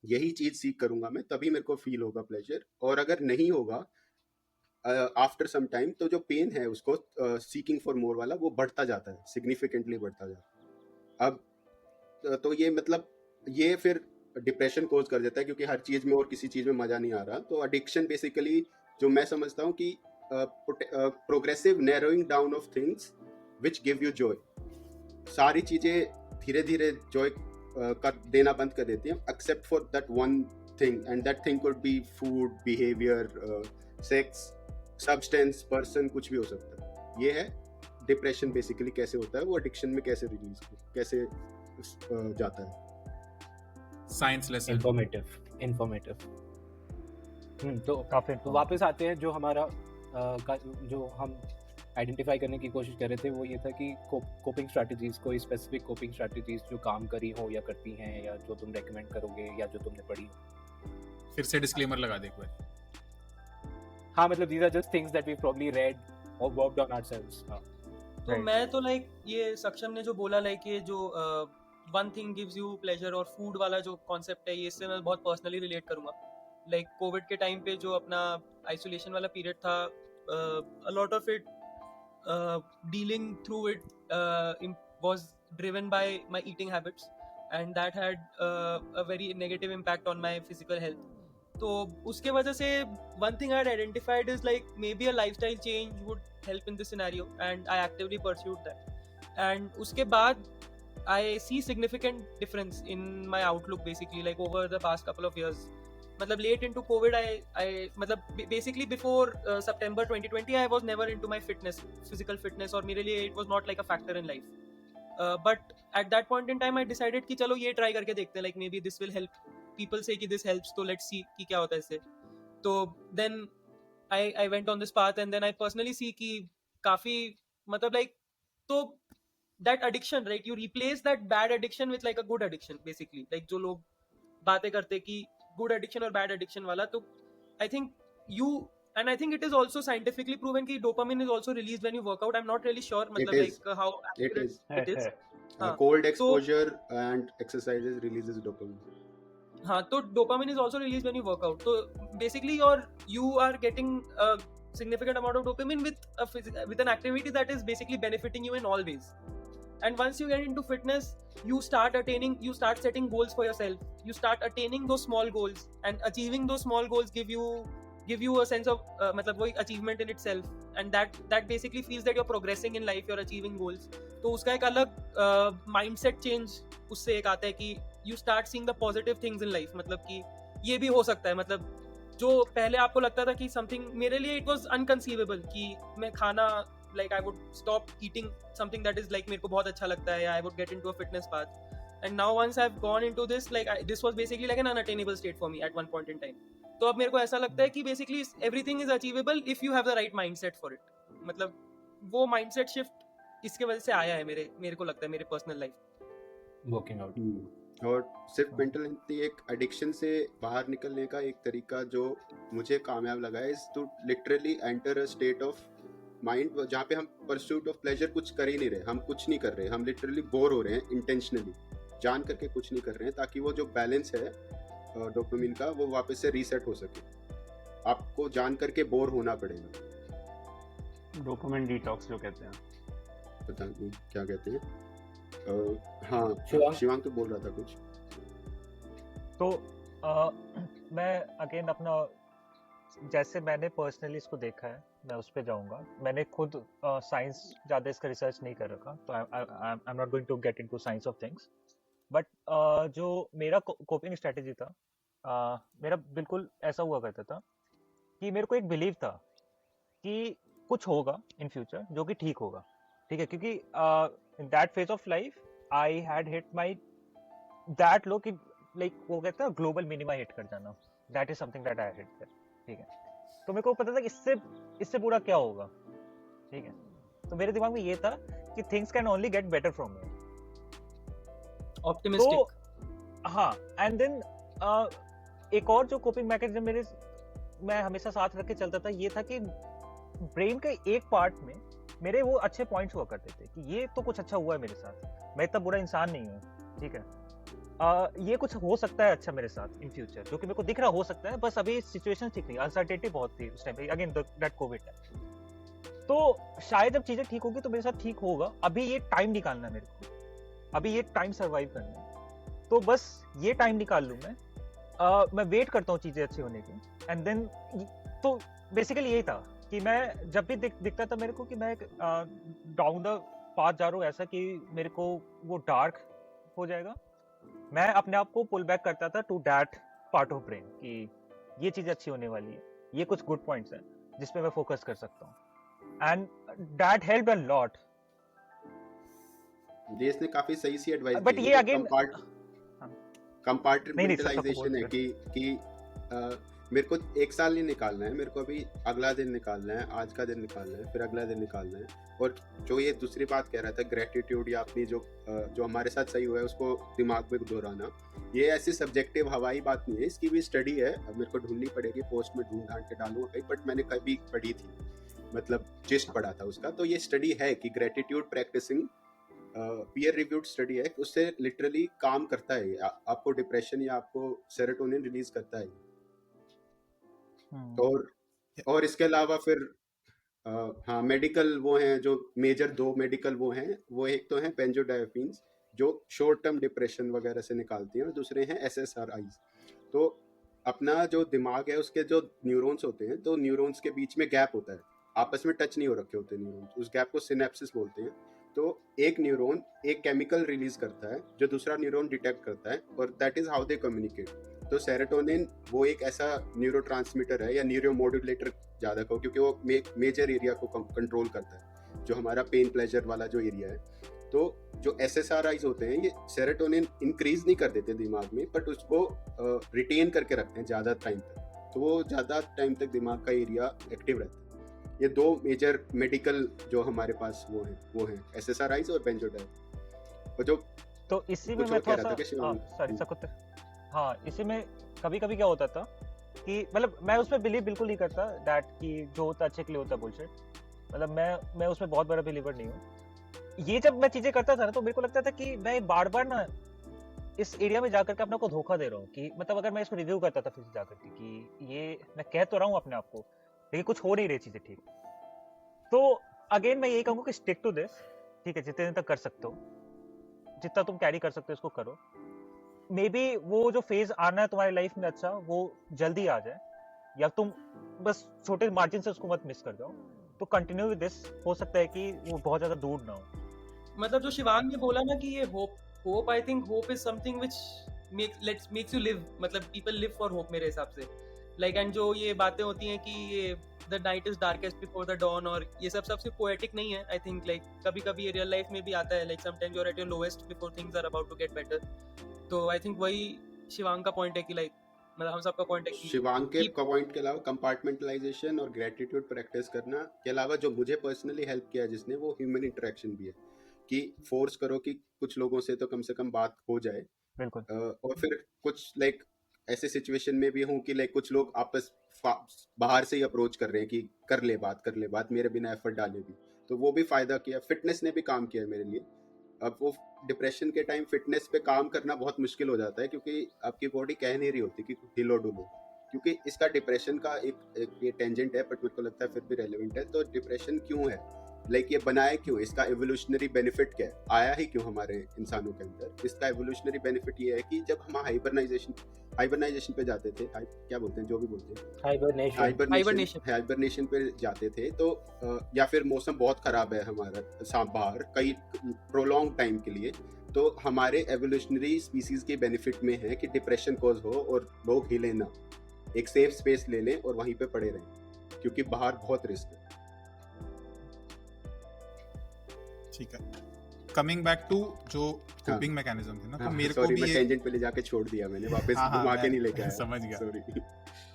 यही चीज़ सीख करूंगा मैं तभी मेरे को फील होगा प्लेजर, और अगर नहीं होगा आफ्टर सम टाइम तो जो पेन है उसको सीकिंग फॉर मोर वाला वो बढ़ता जाता है, सिग्निफिकेंटली बढ़ता जाता है। अब तो ये मतलब ये फिर डिप्रेशन कोज कर देता है क्योंकि हर चीज़ में और किसी चीज़ में मज़ा नहीं आ रहा। तो एडिक्शन बेसिकली जो मैं समझता हूँ कि progressive narrowing down of things which give you Joy. सारी चीज़ें धीरे धीरे जॉय कर देना बंद कर देती हैं except for that one thing, and that thing could be food, behaviour, sex, substance, person, कुछ भी हो सकता है। ये है डिप्रेशन बेसिकली कैसे होता है, वो एडिक्शन में कैसे जाता है। Science lesson informative. तो काफी तो वापस आते हैं जो हमारा जो हम आइडेंटिफाई करने की कोशिश कर रहे थे वो ये था कि कोपिंग स्ट्रैटेजीज, कोई स्पेसिफिक कोपिंग स्ट्रैटेजीज जो काम करी हो या करती हैं या जो तुम रेकमेंड करोगे या जो तुमने पढ़ी हो। फिर से डिस्क्लेमर लगा दे एक बार। हाँ, मतलब these are just things that we've probably read or worked on ourselves. हाँ. तो मैं तो लाइक ये सक्षम ने जो बोला लाइक ये जो one thing gives you pleasure और फूड वाला जो कॉन्सेप्ट है ये इससे मैं बहुत पर्सनली रिलेट करूंगा। लाइक कोविड के टाइम पे जो अपना आइसोलेशन वाला पीरियड था, अ lot of it dealing through it was driven by my eating habits and that had a very negative impact on my physical health. तो उसके वजह से one thing I identified is like may be a lifestyle change would help in this scenario and I actively pursued that. And उसके बाद I see significant difference in my outlook basically like over the past couple of years. मतलब late into covid I मतलब basically before September 2020 I was never into my fitness, physical fitness, और मेरे लिए it was not like a factor in life. But at that point in time I decided कि चलो ये try करके देखते हैं, like may be this will help. people say कि this helps, तो let's see कि क्या होता है इससे। तो then I went on this path and then I personally see कि काफी मतलब like तो that addiction, right, you replace that bad addiction with like a good addiction basically, like जो लोग बातें करते कि good addiction or bad addiction वाला, तो I think you, and I think it is also scientifically proven कि dopamine is also released when you work out. I'm not really sure मतलब is. like how It accurate is. it is. हाँ, Cold so exposure and exercises releases dopamine. हाँ, तो dopamine is also released when you work out. So basically you are getting a significant amount of dopamine with an activity that is basically benefiting you in all ways. And once you get into fitness, you start setting goals for yourself. You start attaining those small goals, and achieving those small goals give you a sense of मतलब वो एक achievement in itself, and that basically feels that you're progressing in life, you're achieving goals. तो उसका एक अलग mindset change उससे एक आता है कि you start seeing the positive things in life, मतलब कि ये भी हो सकता है, मतलब जो पहले आपको लगता था कि something, मेरे लिए it was unconceivable कि मैं खाना like I would stop eating something that is like मेरे को बहुत अच्छा लगता है, I would get into a fitness path. And now once I've gone into this, like this was basically like an unattainable state for me at one point in time. तो अब मेरे को ऐसा लगता है कि basically everything is achievable if you have the right mindset for it. मतलब वो mindset shift इसके वजह से आया है मेरे को लगता है मेरे पर्सनल लाइफ वर्किंग आउट। और सिर्फ मेंटल हेल्थ, एक एडिक्शन से बाहर निकलने का एक तरीका जो मुझे कामयाब लगा है, is to literally enter a state of mind जहाँ पे हम परस्यूट ऑफ प्लेजर कुछ कर ही नहीं रहे, हम कुछ नहीं कर रहे, हम लिटरली बोर हो रहे हैं इंटेंशनली, जान करके कुछ नहीं कर रहे हैं, ताकि वो जो बैलेंस है डोपामिन का वो वापस से रीसेट हो सके। आपको जान करके बोर होना पड़ेगा। डोपामिन डिटॉक्स जो कहते हैं, पता नहीं क्या कहते हैं। हाँ, शिवांग तो बोल रहा था कुछ। तो मैं अगेन अपना, जैसे मैंने पर्सनली इसको देखा है, मैं उस पे जाऊंगा। मैंने खुद साइंस ज़्यादा इसका रिसर्च नहीं कर रखा, तो I am not going to get into science of things, but जो मेरा कोपिंग स्ट्रेटेजी था, मेरा बिल्कुल ऐसा हुआ करता था कि मेरे को एक बिलीव था कि कुछ होगा इन फ्यूचर जो कि ठीक होगा, ठीक है, क्योंकि in that phase of life I had hit my that low कि लाइक वो कहता है ग्लोबल मिनिमा हिट कर जाना, that is something that I hit, ठीक है। तो मेरे को पता था कि इससे पूरा क्या होगा, ठीक है। तो मेरे दिमाग में ये था कि things can only get better from here, optimistic. तो हाँ, एंड देन एक और जो कोपिंग मैकेनिज्म मैं हमेशा साथ रख के चलता था, ये था कि ब्रेन के एक पार्ट में मेरे वो अच्छे पॉइंट्स हुआ करते थे कि ये तो कुछ अच्छा हुआ है मेरे साथ, मैं इतना बुरा इंसान नहीं हूँ, ठीक है, ये कुछ हो सकता है अच्छा मेरे साथ इन फ्यूचर, जो कि मेरे को दिख रहा हो सकता है, बस अभी सिचुएशन ठीक नहीं, अनसर्टेनिटी बहुत थी उस टाइम पे, अगेन दैट कोविड टाइम। तो शायद जब चीजें ठीक होगी तो मेरे साथ ठीक होगा, अभी ये टाइम निकालना है मेरे को, अभी ये टाइम सर्वाइव करना है, तो बस ये टाइम निकाल लूँ मैं वेट करता हूँ चीजें अच्छी होने की, एंड देन तो बेसिकली यही था कि मैं जब भी दिखता था मेरे को कि मैं डाउन द पाथ जा रहा हूँ, ऐसा कि मेरे को वो डार्क हो जाएगा, मैं अपने आप को पुल बैक करता था to that part of brain कि ये चीज अच्छी होने वाली है, ये कुछ गुड पॉइंट्स हैं जिस पे मैं फोकस कर सकता हूँ, and that helped a lot. देश ने काफी सही सी एडवाइस बट ये अगेन कंपार्टमेंटलाइजेशन है कि मेरे को एक साल नहीं निकालना है, मेरे को अभी अगला दिन निकालना है, आज का दिन निकालना है, फिर अगला दिन निकालना है। और जो ये दूसरी बात कह रहा था ग्रेटिट्यूड, या अपनी जो हमारे साथ सही हुआ है उसको दिमाग में दोहराना, ये ऐसी सब्जेक्टिव हवाई बात नहीं है, इसकी भी स्टडी है। अब मेरे को ढूंढनी पड़ेगी, पोस्ट में ढूंढ ढांड के डालूंगा कहीं, बट मैंने कभी पढ़ी थी, मतलब जिस्ट पढ़ा था उसका। तो ये स्टडी है कि gratitude practicing, peer reviewed study है, उससे लिटरली काम करता है, आपको डिप्रेशन या आपको सेरोटोनिन रिलीज करता है। और इसके अलावा फिर हाँ, मेडिकल वो हैं जो मेजर, दो मेडिकल वो हैं, वो एक तो हैं बेंजोडायफिन्स जो शॉर्ट टर्म डिप्रेशन वगैरह से निकालती हैं, और दूसरे हैं SSRIs। तो अपना जो दिमाग है उसके जो न्यूरॉन्स होते हैं, तो न्यूरॉन्स के बीच में गैप होता है, आपस में टच नहीं हो रखे होते न्यूरॉन्स, उस गैप को सिनेप्सिस बोलते हैं। तो एक न्यूरॉन एक केमिकल रिलीज करता है जो दूसरा न्यूरॉन डिटेक्ट करता है, और that is how they communicate. तो सेरोटोनिन वो एक ऐसा न्यूरोट्रांसमीटर है, या न्यूरोमोड्यूलेटर ज़्यादा कहो, क्योंकि वो मेजर एरिया को कंट्रोल करता है, जो हमारा पेन प्लेजर वाला जो एरिया है। तो जो SSRIs होते हैं, ये सेरोटोनिन इंक्रीज नहीं कर देते दिमाग में, बट उसको रिटेन करके रखते हैं ज़्यादा टाइम तक, तो वो ज़्यादा टाइम तक दिमाग का एरिया एक्टिव रहता है। ये दो मेजर मेडिकल जो हमारे पास वो हैं SSRIs और बेंजोडायफिन। और जो तो इसी में मैं थोड़ा सा सॉरी सकुत हाँ, इसी में कभी कभी क्या होता था कि मतलब मैं उसमें बिलीव बिल्कुल नहीं करता दैट कि जो होता है अच्छे के लिए होता है बुलशिट। मतलब मैं उसमें बहुत बड़ा बिलीवर नहीं हूँ। ये जब मैं चीजें करता था ना तो मेरे को लगता था कि मैं बार बार ना इस एरिया में जाकर के अपने को धोखा दे रहा हूँ कि मतलब अगर मैं इसको रिव्यू करता था फिर से जाकर के कि ये मैं कह तो रहा हूँ अपने आप को लेकिन कुछ हो नहीं रही चीजें ठीक। तो अगेन मैं यही कहूँगा कि स्टिक टू दिस, ठीक है, जितने दिन तक कर सकते हो, जितना तुम कैरी कर सकते हो इसको करो। मे बी वो जो फेज आना है तुम्हारी लाइफ में अच्छा वो जल्दी आ जाए, या तुम बस छोटे मार्जिन से उसको मत मिस कर जाओ। तो कंटिन्यू विद दिस, हो सकता है कि वो बहुत ज्यादा दूर ना हो। मतलब जो शिवांग ने बोला ना कि ये hope I think hope is something which makes you live, मतलब पीपल लिव फॉर होप मेरे हिसाब से। लाइक एंड जो ये बातें होती हैं कि ये the night is darkest before the dawn और ये सब सबसे पोएटिक नहीं है। आई थिंक लाइक कभी कभी ये रियल लाइफ में भी आता है, like sometimes you are at your lowest before things are about to get better. तो आई थिंक वही शिवांग का पॉइंट है कि लाइक मतलब हम सबका पॉइंट है कि शिवांग के पॉइंट के अलावा कंपार्टमेंटलाइजेशन और ग्रेटिट्यूड प्रैक्टिस करना के अलावा जो मुझे पर्सनली हेल्प किया है जिसने, वो ह्यूमन इंटरेक्शन भी है कि फोर्स करो कि कुछ लोगों से तो कम से कम बात हो जाए। बिल्कुल। और फिर कुछ लाइक ऐसे सिचुएशन में भी हूँ कि लाइक कुछ लोग आपस बाहर से ही अप्रोच कर रहे हैं कि कर ले बात मेरे बिना एफर्ट डाले भी, तो वो भी फायदा किया। फिटनेस ने भी काम किया मेरे लिए। अब वो डिप्रेशन के टाइम फिटनेस पे काम करना बहुत मुश्किल हो जाता है क्योंकि आपकी बॉडी कह नहीं रही होती कि हिलो डुलो, क्योंकि इसका डिप्रेशन का एक ये टेंजेंट है, बट मेरे को लगता है फिर भी रेलेवेंट है। तो डिप्रेशन क्यों है, लाइक ये बनाया क्यों, इसका एवोल्यूशनरी बेनिफिट क्या है, आया ही क्यों हमारे इंसानों के अंदर। इसका एवोल्यूशनरी बेनिफिट ये है कि जब हम हाइबरनाइजेशन पे जाते थे, क्या बोलते हैं, जो भी बोलते हैं, हाइबरनेशन पे जाते थे, तो या फिर मौसम बहुत खराब है हमारा बाहर कई प्रोलॉन्ग टाइम के लिए, तो हमारे एवोल्यूशनरी स्पीसीज के बेनिफिट में है कि डिप्रेशन कॉज हो और लोग हिले ना, एक सेफ स्पेस ले लें और वहीं पे पड़े रहें, क्योंकि बाहर बहुत रिस्क है। ठीक है, कमिंग बैक टू जो कोपिंग मैकेनिज्म थे ना, तो मेरे को भी मैं टेंजेंट पे ले जाके छोड़ दिया मैंने, वापस घुमा के नहीं लेके आया। समझ गया, सॉरी,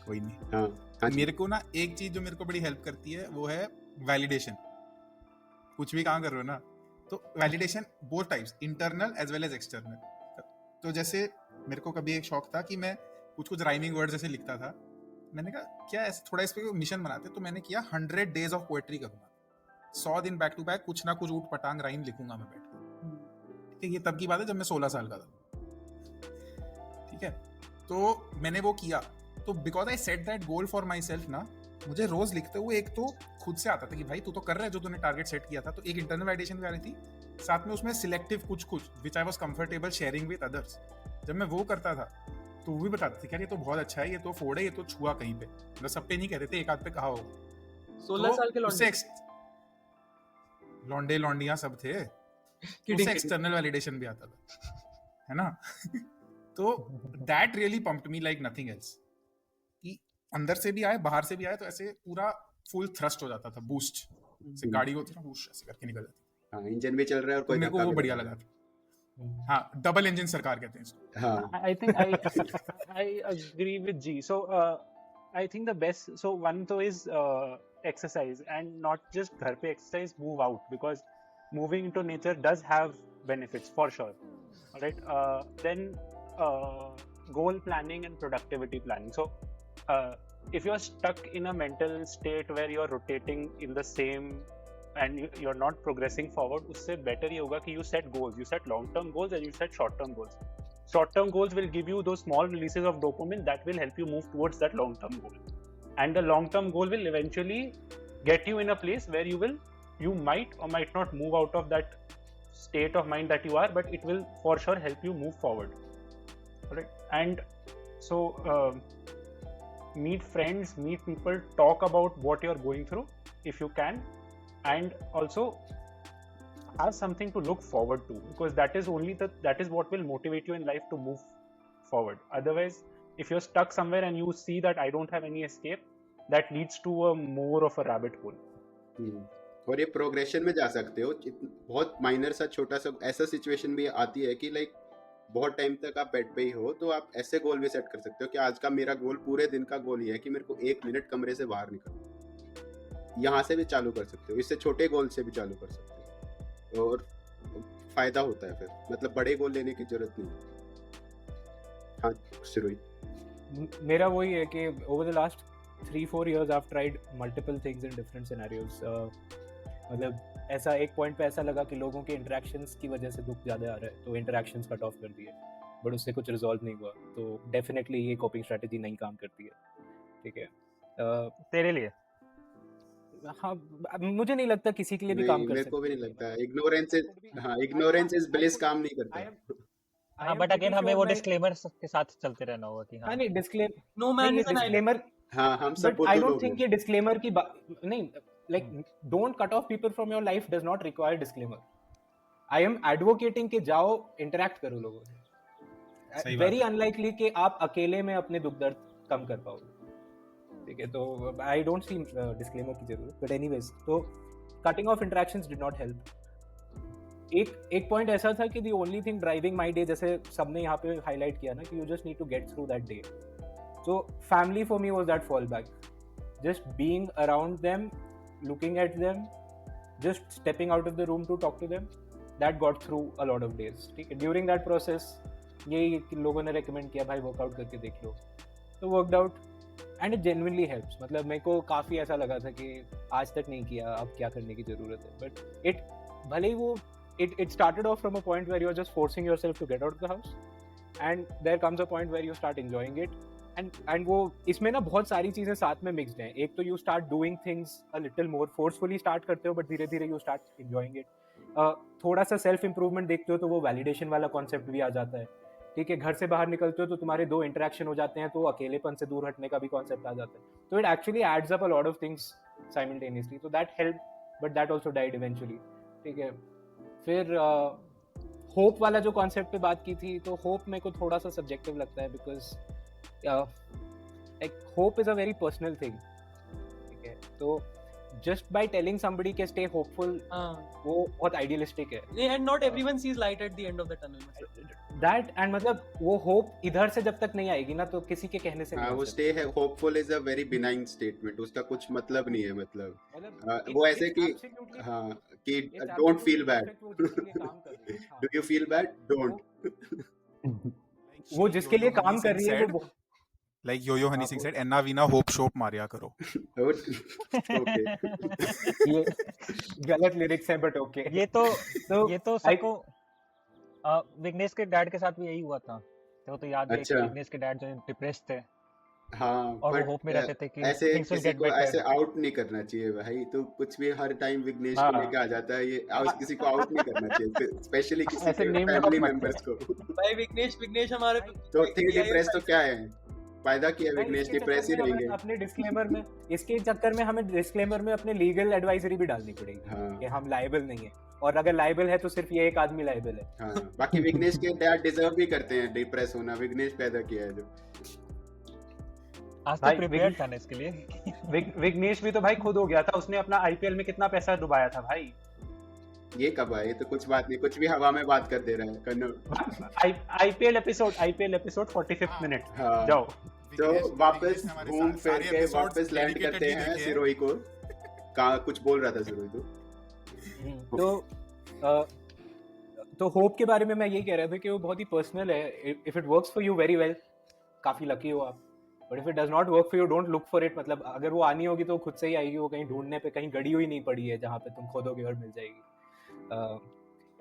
कोई नहीं। मेरे को ना एक चीज जो मेरे को बड़ी हेल्प करती है वो है वैलिडेशन। कुछ भी काम कर रहे हो ना तो validation both types, internal as well as external. तो जैसे मेरे को कभी एक शौक था कि मैं कुछ राइमिंग वर्ड्स ऐसे लिखता था। मैंने कहा क्या थोड़ा इस पे मिशन बनाते, तो मैंने किया 100 days ऑफ पोएट्री करूंगा, 100 दिन बैक टू बैक कुछ ना कुछ ऊट पटांग राइम लिखूंगा मैं बैठ कर। ठीक है, ये तब की बात है जब मैं 16 साल का था। ठीक है, तो मैंने वो किया। तो because I set that goal for my self ना, मुझे रोज लिखते हुए एक तो खुद से आता था कि भाई तू तो कर रहा है जो तूने टारगेट सेट किया था, तो एक इंटरनल वैलिडेशन भी आ रही थी, साथ में उसमें सिलेक्टिव कुछ which I was comfortable sharing with others. जब मैं वो करता था तो वो भी बताते थे कि यार ये तो बहुत अच्छा है, ये तो फोड़ है, ये तो छुआ कहीं पे, मतलब सब पे नहीं कहते थे, एक आध पे कहा होगा। 16 साल के लौंडे लौंडियां सब थे, उससे एक्सटर्नल वैलिडेशन भी आता था, है ना। तो that really pumped me like nothing else, कि अंदर से भी आए बाहर से भी आए, तो ऐसे पूरा फुल थ्रस्ट हो जाता था, बूस्ट से गाड़ी होती ना बूस्ट ऐसे करके निकल जाती। हाँ, इंजन भी चल रहा है और कोई मेरे को वो बढ़िया लगा था। हाँ, डबल इंजन सरकार कहते हैं इसको। हाँ, I think I agree with G. So I think the best, so one though is exercise, and not just घर पे exercise, move out, because moving into nature does have benefits for sure. All right. Then goal planning and productivity planning. So if you're stuck in a mental state where you're rotating in the same and you're not progressing forward, उससे better ये होगा कि you set goals, you set long term goals and you set short term goals. Short term goals will give you those small releases of dopamine that will help you move towards that long term goal, and the long term goal will eventually get you in a place where you might or might not move out of that state of mind that you are, but it will for sure help you move forward. All right. And so meet friends, meet people, talk about what you're going through if you can, and also have something to look forward to, because that is what will motivate you in life to move forward. Otherwise, if you're stuck somewhere and you see that I don't have any escape, that leads to a more of a rabbit hole. और ये progression में जा सकते हो, बहुत minor सा छोटा सा ऐसा सिचुएशन भी आती है कि लाइक बहुत टाइम तक आप बेड पे ही हो, तो आप ऐसे गोल भी सेट कर सकते हो कि आज का मेरा गोल, पूरे दिन का गोल ये है कि मेरे को 1 मिनट कमरे से बाहर निकलना। यहाँ से भी चालू कर सकते हो, इससे छोटे गोल से भी चालू कर सकते हो, और फायदा होता है फिर, मतलब बड़े गोल लेने की जरूरत नहीं। हाँ, सिरोही? मेरा वही है कि over the last 3-4 years I've tried multiple things in different scenarios. मतलब ऐसा एक पॉइंट पे ऐसा लगा कि लोगों के इंटरेक्शंस की वजह से दुख ज़्यादा आ रहा है, तो इंटरेक्शंस कट ऑफ कर दिए, बट उससे कुछ रिजॉल्व नहीं हुआ, तो डेफिनेटली ये कोपिंग स्ट्रेटजी नहीं काम करती है, ठीक है। तेरे लिए हाँ, मुझे नहीं लगता किसी के लिए भी काम नहीं, कर मेरे को भी सकती नहीं है, लगता। मतलब इग्नोरेंस इज, हाँ, इग्नोरेंस इज ब्लिस काम नहीं करता। I हाँ am बट pretty अगेन हमें sure वो मैं डिस्क्लेमर के साथ चलते रहना होगा कि हाँ हाँ नहीं डिस्क्लेम No नहीं man ये is an island. डिस्क्लेमर हाँ, हम सब बट बुद्धू आई लोग डोंट थिंक हैं। ये डिस्क्लेमर की नहीं like don't cut off people from your life does not require disclaimer. I am advocating कि जाओ इंटरेक्ट करो लोगों से, सही बात वेरी है। अनलाइकली कि आप अकेले में अपने दुख दर्द कम कर पाओगे, ठीक है। तो आई डोंट सी डिस्क्लेमर की जरूरत, बट एनीवेज तो cutting off interactions did not help. एक पॉइंट ऐसा था कि the only thing driving my day, जैसे सबने यहाँ पे हाईलाइट किया ना कि you just need to get through that day, so family for me was that fallback, just being around them, looking at them, just stepping out of the room to talk to them, that got through a lot of days, ठीक है। during that process यही कि लोगों ने recommend किया भाई workout करके देख लो, तो worked out and it genuinely helps. मतलब मेरे को काफ़ी ऐसा लगा था कि आज तक नहीं किया, अब क्या करने की ज़रूरत है, बट इट भले ही वो it started off from a point where you're just forcing yourself to get out of the house, and there comes a point where you start enjoying it, and वो इसमें ना बहुत सारी चीज़ें साथ में मिक्सड हैं। एक तो you start doing things a little more forcefully start करते हो, बट धीरे धीरे यू स्टार्ट एंजॉइंग इट। थोड़ा सा सेल्फ इंप्रूवमेंट देखते हो तो वो वैलिडेशन वाला कॉन्सेप्ट भी आ जाता है, ठीक है। घर से बाहर निकलते हो तो तुम्हारे 2 इंटरेक्शन हो जाते हैं, तो अकेलेपन से दूर हटने का भी कॉन्सेप्ट आ जाता है, तो it actually adds up a lot of things simultaneously, तो that help, but that also died eventually, ठीक है। फिर होप वाला जो कॉन्सेप्ट पे बात की थी, तो होप मेरे को थोड़ा सा सब्जेक्टिव लगता है, because like hope is a very personal thing, ठीक है। तो just by telling somebody के stay hopeful, वो बहुत idealistic है, And not everyone sees light at the end of the tunnel. that and मतलब वो hope इधर से जब तक नहीं आएगी ना, तो किसी के कहने से हाँ, नहीं वो आ स्टे है hopeful is a very benign statement, उसका कुछ मतलब नहीं है, मतलब मतलब वो ऐसे कि absolutely हाँ कि it's don't absolutely feel bad, perfect, वो जिसके लिए काम कर रही है, हाँ, do you feel bad, don't. वो जिसके लिए काम कर रही है वो लाइक यो हनी सिंह सेड, एन्ना वीना होप शोप मारिया करो। ओके, ये गलत लिरिक्स हैं, बट ओके। ये तो I- सबको विघ्नेश के डैड के साथ भी यही हुआ था, तो याद है कि अच्छा। विघ्नेश के डैड जो डिप्रेस्ड थे हाँ, और वो बट होप में रहते थे कि ऐसे things will किसी get को ऐसे better। आउट नहीं करना चाहिए भाई, तो कुछ भी हर टाइम विघ्नेश को हाँ। लेके आ जाता है, ये किसी को आउट नहीं करना चाहिए, स्पेशली किसी ऐसे के name drop फैमिली मत मेंबर्स को। भाई विघ्नेश हमारे तो थे डिप्रेस तो क्या है, फायदा किया, भाई, विघ्नेश इसके डिप्रेस ही चक्कर में रहेंगे। हमें अपने डिस्क्लेमर में इसके चक्कर में हमें डिस्क्लेमर में अपने लीगल एडवाइजरी भी डालनी पड़ेगी हाँ। कि हम लायबल नहीं है, और अगर लायबल है तो सिर्फ ये एक आदमी लायबल है। हाँ, बाकी विघ्नेश के डैड डिजर्व भी करते हैं डिप्रेस होना, विघ्नेश पैदा किया है जो। आज भाई, तो प्रिपेयर्ड था ना इसके लिए। विघ्नेश भी तो भाई खुद हो गया था, उसने अपना आईपीएल में कितना पैसा डुबाया था भाई। ये कब आए, तो कुछ बात नहीं, कुछ भी हवा में बात कर दे रहा है Kannada. IPL episode 45th minute, हाँ। जाओ। तो वापस घूम फिर के वापस लैंड करते हैं सिरोही को। कुछ बोल रहा था सिरोही तो होप के बारे में मैं यही कह रहा था कि वो बहुत ही पर्सनल है। If it works for you very well, काफी लकी हो आप, but if it does not work for you, don't look for it. मतलब अगर वो आनी होगी तो खुद से ही आएगी, वो कहीं ढूंढने पे कहीं गड़ी हुई नहीं पड़ी है जहाँ पे तुम खोदोगे और मिल जाएगी।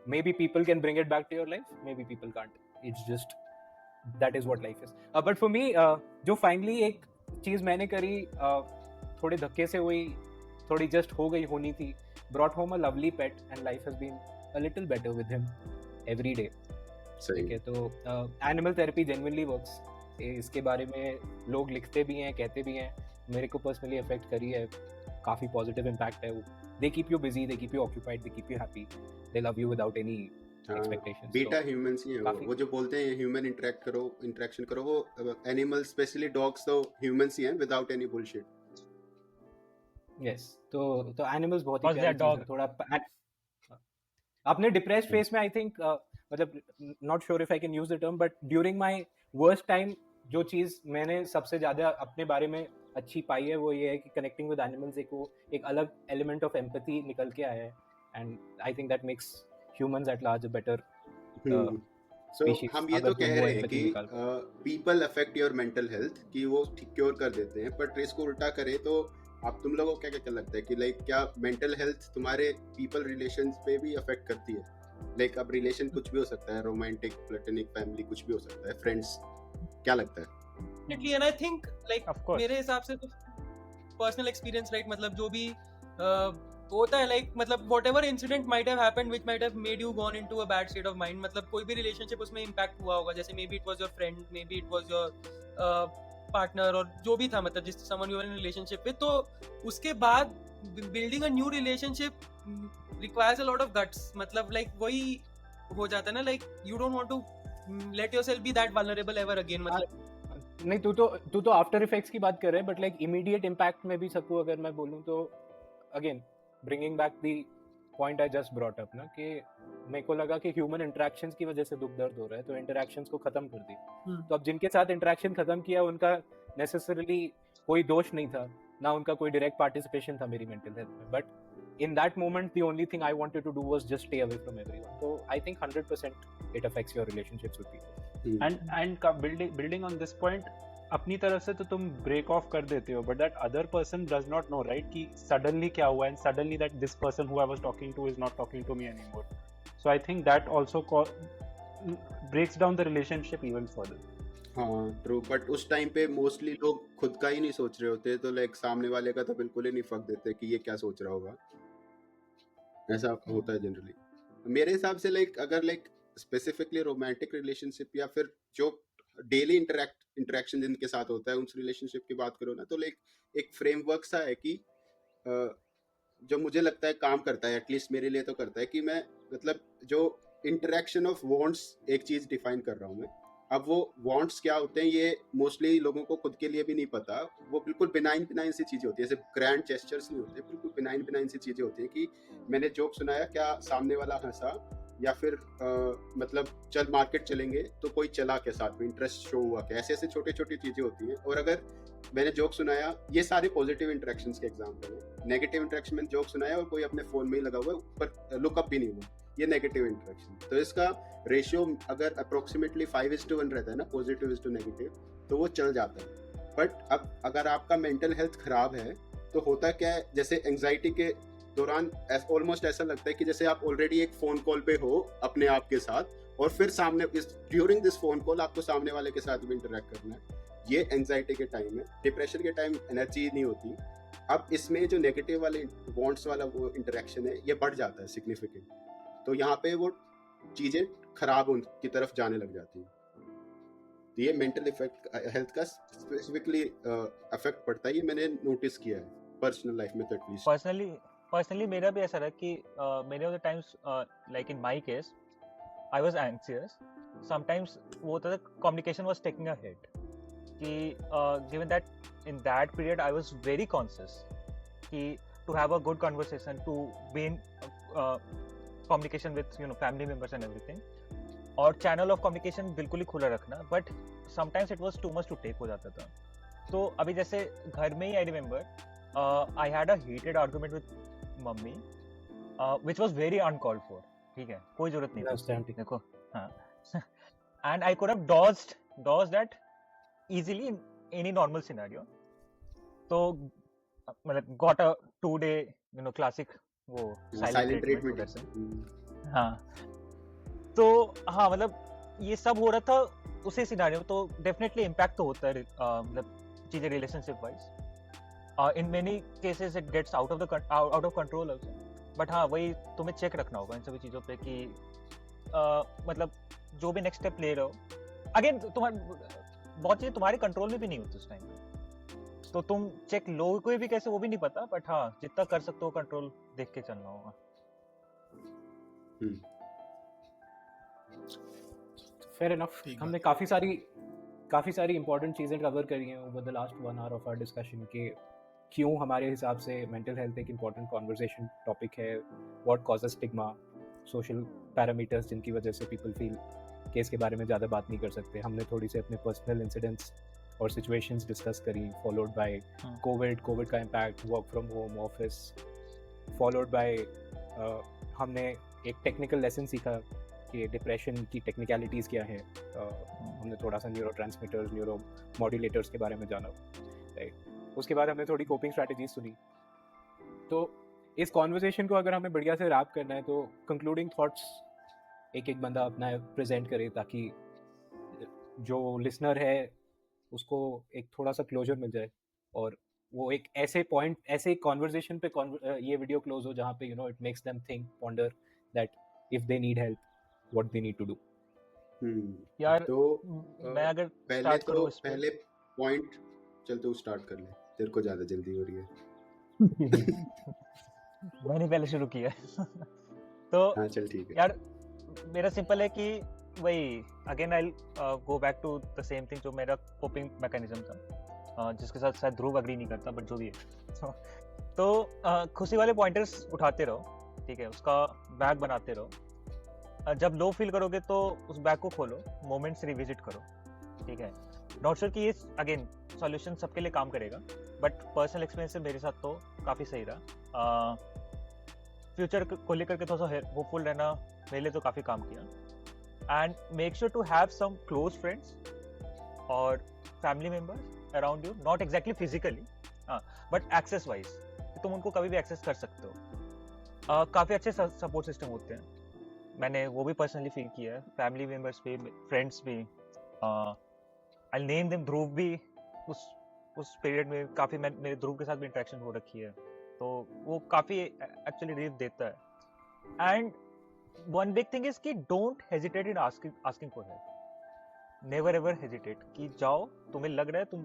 Maybe people can bring it back to your life, maybe people can't, it's just that is what life is. But for me जो फाइनली एक चीज़ मैंने करी, थोड़े धक्के से हुई, थोड़ी जस्ट हो गई होनी थी, brought home a lovely pet and life has been a little better with him every day, सही ठीक है। तो एनिमल थेरेपी genuinely works, इसके बारे में लोग लिखते भी हैं, कहते भी हैं, मेरे को पर्सनली अफेक्ट करी है, काफ़ी पॉजिटिव इम्पैक्ट है वो। They keep you busy, they keep you occupied, they keep you happy, they love you without any expectations. Better humans ही है वो जो बोलते हैं ह्यूमन इंटरेक्शन करो, वो एनिमल स्पेशली डॉग्स तो ह्यूमंस ही हैं विदाउट एनी बुलशिट। यस, तो एनिमल्स बहुत ही Was प्यारी that चीज़ है। dog? थोड़ा अपने डिप्रेस्ड फेस में आई थिंक, मतलब not sure if I can use the term, but during my worst time जो चीज़ मैंने सबसे ज़्यादा अपने बारे में अच्छी पाई है वो ये है कि कनेक्टिंग विद एनिमल्स एक अलग एलिमेंट ऑफ एम्पैथी निकल के आया है, and I think that makes humans at large a better so species, हम ये अगर तो तुम कह वो रहे हैं empathy कि निकाल पाओ। People affect your mental health, कि वो क्योर कर देते हैं, बट इसको उल्टा करें तो आप तुम लोगों को क्या क्या लगता है कि लाइक क्या मेंटल हेल्थ तुम्हारे पीपल रिलेशंस पे भी अफेक्ट करती है? लाइक अब रिलेशन कुछ भी हो सकता है, रोमांटिक, प्लेटोनिक, फैमिली, कुछ भी हो सकता है, फ्रेंड्स, क्या लगता है? Definitely, and I think like Of course. मेरे हिसाब से तो पर्सनल एक्सपीरियंस राइट, मतलब जो भी होता है लाइक, मतलब whatever incident might have happened which might have made you gone into a bad state of mind, मतलब कोई भी रिलेशनशिप उसमें इम्पैक्ट हुआ होगा, जैसे maybe it was your friend, maybe it was your partner, और जो भी था, मतलब जिस someone you are in relationship with, तो उसके बाद building a new relationship requires a lot of guts, मतलब लाइक वही हो जाता है ना, like you don't want to let yourself be that vulnerable ever again, मतलब नहीं, तू तो आफ्टर इफेक्ट्स की बात कर रहा है, बट लाइक इमीडिएट इम्पैक्ट में भी सकूँ अगर मैं बोलूँ तो, again bringing back the point I just brought up ना, कि मेरे को लगा कि ह्यूमन इंटरेक्शंस की वजह से दुख दर्द हो रहा है, तो इंटरेक्शंस को खत्म कर दी। तो अब जिनके साथ इंटरेक्शन खत्म किया उनका नेसेसरली कोई दोष नहीं था ना, उनका कोई डायरेक्ट पार्टिसिपेशन था मेरी मेंटल हेल्थ में, but in that moment the only thing I wanted to do was just stay away from everyone. So I think 100% it affects your relationships with people. and building on this point, अपनी तरफ से तो तुम break of कर देते हो, but that other person does not know, right, कि suddenly क्या हुआ, and suddenly that this person who I was talking to is not talking to me anymore. So I think that also breaks down the relationship even further. हाँ true, but उस time पे mostly लोग खुद का ही नहीं सोच रहे होते, तो लाइक सामने वाले का तो बिल्कुल ही नहीं फक देते कि ये क्या सोच रहा होगा, ऐसा होता है जनरली मेरे हिसाब से. लाइक अगर लाइक स्पेसिफिकली रोमांटिक रिलेशनशिप या फिर जो डेली इंटरेक्शन जिनके साथ होता है उस रिलेशनशिप की बात करो ना, तो लाइक एक फ्रेमवर्क सा है कि जो मुझे लगता है काम करता है, एटलीस्ट मेरे लिए तो करता है, कि मैं मतलब जो इंटरेक्शन ऑफ वांट्स एक चीज डिफाइन कर रहा हूँ मैं. अब वो वांट्स क्या होते हैं ये मोस्टली लोगों को खुद के लिए भी नहीं पता. वो बिल्कुल बिनाइन सी चीजें होती है, जैसे ग्रैंड जेस्चर्स नहीं होते, बिल्कुल बिनाइन सी चीजें होती है कि मैंने जोक सुनाया, क्या सामने वाला हंसा, या फिर मतलब चल मार्केट चलेंगे तो कोई चला के साथ में, इंटरेस्ट शो हुआ क्या, ऐसे छोटी छोटी चीजें होती हैं. और अगर मैंने जोक सुनाया, ये सारे पॉजिटिव इंटरेक्शंस के एग्जांपल हैं. नेगेटिव इंटरेक्शन में जोक सुनाया और कोई अपने फोन में ही लगा हुआ है, ऊपर लुकअप भी नहीं हुआ, ये नेगेटिव इंटरेक्शन. तो इसका रेशियो अगर अप्रोक्सीमेटली 5:1 रहता है ना, पॉजिटिव इज टू नेगेटिव, तो वो चल जाता है. बट अब अगर आपका मेंटल हेल्थ खराब है तो होता क्या है, जैसे एंजाइटी के दौरान ऑलमोस्ट ऐसा लगता है कि जैसे आप ऑलरेडी एक फोन कॉल पे हो अपने आप के साथ, और फिर सामने ड्यूरिंग दिस फोन कॉल आपको सामने वाले के साथ भी इंटरेक्ट करना है. ये एंजाइटी के टाइम है. डिप्रेशन के टाइम एनर्जी नहीं होती. अब इसमें जो नेगेटिव वाले वांट्स वाला वो इंटरेक्शन है, ये बढ़ जाता है सिग्निफिकेंट. तो यहाँ पे वो चीजें खराब उनकी तरफ जाने लग जाती हैं. तो ये मेंटल इफेक्ट हेल्थ का स्पेसिफिकली इफेक्ट पड़ता है, ये मैंने नोटिस किया है पर्सनल लाइफ में. तो एटलीस्ट पर्सनली मेरा भी ऐसा रहा कि many of the times like in my case I was anxious sometimes. वो होता था communication was taking a hit कि given that in that period I was very conscious कि to have a good conversation, to be in communication with family members and everything, और channel of communication बिल्कुल ही खुला रखना, but sometimes it was too much to take हो जाता था. तो अभी जैसे घर में ही I remember I had a heated argument with mummy which was very uncalled for. ठीक है, कोई जरूरत नहीं थी, देखो. हाँ, and I could have dodged that easily in any normal scenario. तो मतलब got a 2-day classic वो silent treatment उधर से. हाँ, तो हाँ मतलब ये सब हो रहा था उसी सिनेरियो. तो डेफिनेटली इम्पैक्ट तो होता है मतलब चीजें relationship wise. In many cases it gets out of control also. But हाँ, वही तुम्हें चेक रखना होगा इन सभी चीजों पे कि मतलब जो भी नेक्स्ट स्टेप ले रहे हो, अगेन बहुत चीजें तुम्हारे कंट्रोल में भी नहीं होती उस टाइम पे, तो तुम चेक लोगे भी कैसे वो भी नहीं पता. बट हाँ, जितना कर सकते हो कंट्रोल देख के चलना होगा. Fair enough. हमने काफी सारी इंपॉर्टेंट चीजें कवर करी हैं over the last 1 hour of our discussion के क्यों हमारे हिसाब से मेंटल हेल्थ एक इंपॉर्टेंट कॉन्वर्सेशन टॉपिक है, what causes stigma, social parameters जिनकी वजह से पीपल फील कि इसके बारे में ज़्यादा बात नहीं कर सकते. हमने थोड़ी सी अपने पर्सनल इंसिडेंट्स और सिचुएशंस डिस्कस करी, फॉलोड बाय कोविड का impact, work from home, office, followed by हमने एक टेक्निकल लेसन सीखा कि डिप्रेशन की टेक्निकलिटीज़ क्या है, हमने थोड़ा सा न्यूरोट्रांसमीटर्स, न्यूरो मॉड्यूलेटर्स के बारे में जाना, राइट। उसके बाद हमने थोड़ी कोपिंग स्ट्रैटेजीज सुनी। तो इस कॉन्वर्सेशन को अगर हमें बढ़िया से रैप करना है तो कंक्लूडिंग थॉट्स एक एक बंदा अपना प्रेजेंट करे, ताकि जो लिसनर है उसको एक थोड़ा सा क्लोजर मिल जाए, और वो एक ऐसे पॉइंट, ऐसे कॉन्वर्सेशन पे ये वीडियो क्लोज हो जहाँ पे you know it makes them think, ponder that if they need help what they need to do. यार तो मैं अगर पहले स्टार्ट तो करूँ इस पे पहले पॉइंट, चल तू स्टार्ट कर ले, तेरे को ज्यादा जल्दी हो रही है। मैंने पहले शुरू किया है। तो हाँ चल ठीक है। यार मेरा सिंपल है कि वही again I go back to the same thing जो मेरा कोपिंग मैकेनिज्म था, जिसके साथ शायद ध्रुव अग्री नहीं करता, बट जो भी है। तो खुशी वाले पॉइंटर्स उठाते रहो, ठीक है, उसका बैग बनाते रहो। जब लो फील करोगे तो उस बैग को खोलो, मोमेंट्स रिविजिट करो, ठीक है। नॉट श्योर कि ये अगेन सॉल्यूशन सबके लिए काम करेगा, बट पर्सनल एक्सपीरियंस से मेरे साथ तो काफ़ी सही रहा। फ्यूचर को लेकर के थोड़ा सा होपफुल रहना मेरे लिए तो काफ़ी काम किया। And make sure to have some close friends और family members around you, not exactly physically but access wise, तुम उनको कभी भी एक्सेस कर सकते हो। काफ़ी अच्छे सपोर्ट सिस्टम होते हैं, मैंने वो भी पर्सनली फील किया है। फैमिली मेम्बर्स भी, फ्रेंड्स भी, आई नेम देम, ध्रुव भी उस पीरियड में काफ़ी मेरे ध्रुव के साथ भी इंटरेक्शन हो रखी है, तो वो काफ़ी एक्चुअली रिलीफ देता है। And one big thing is कि don't hesitate in asking for help, never ever hesitate कि जाओ, तुम्हें लग रहा है तुम,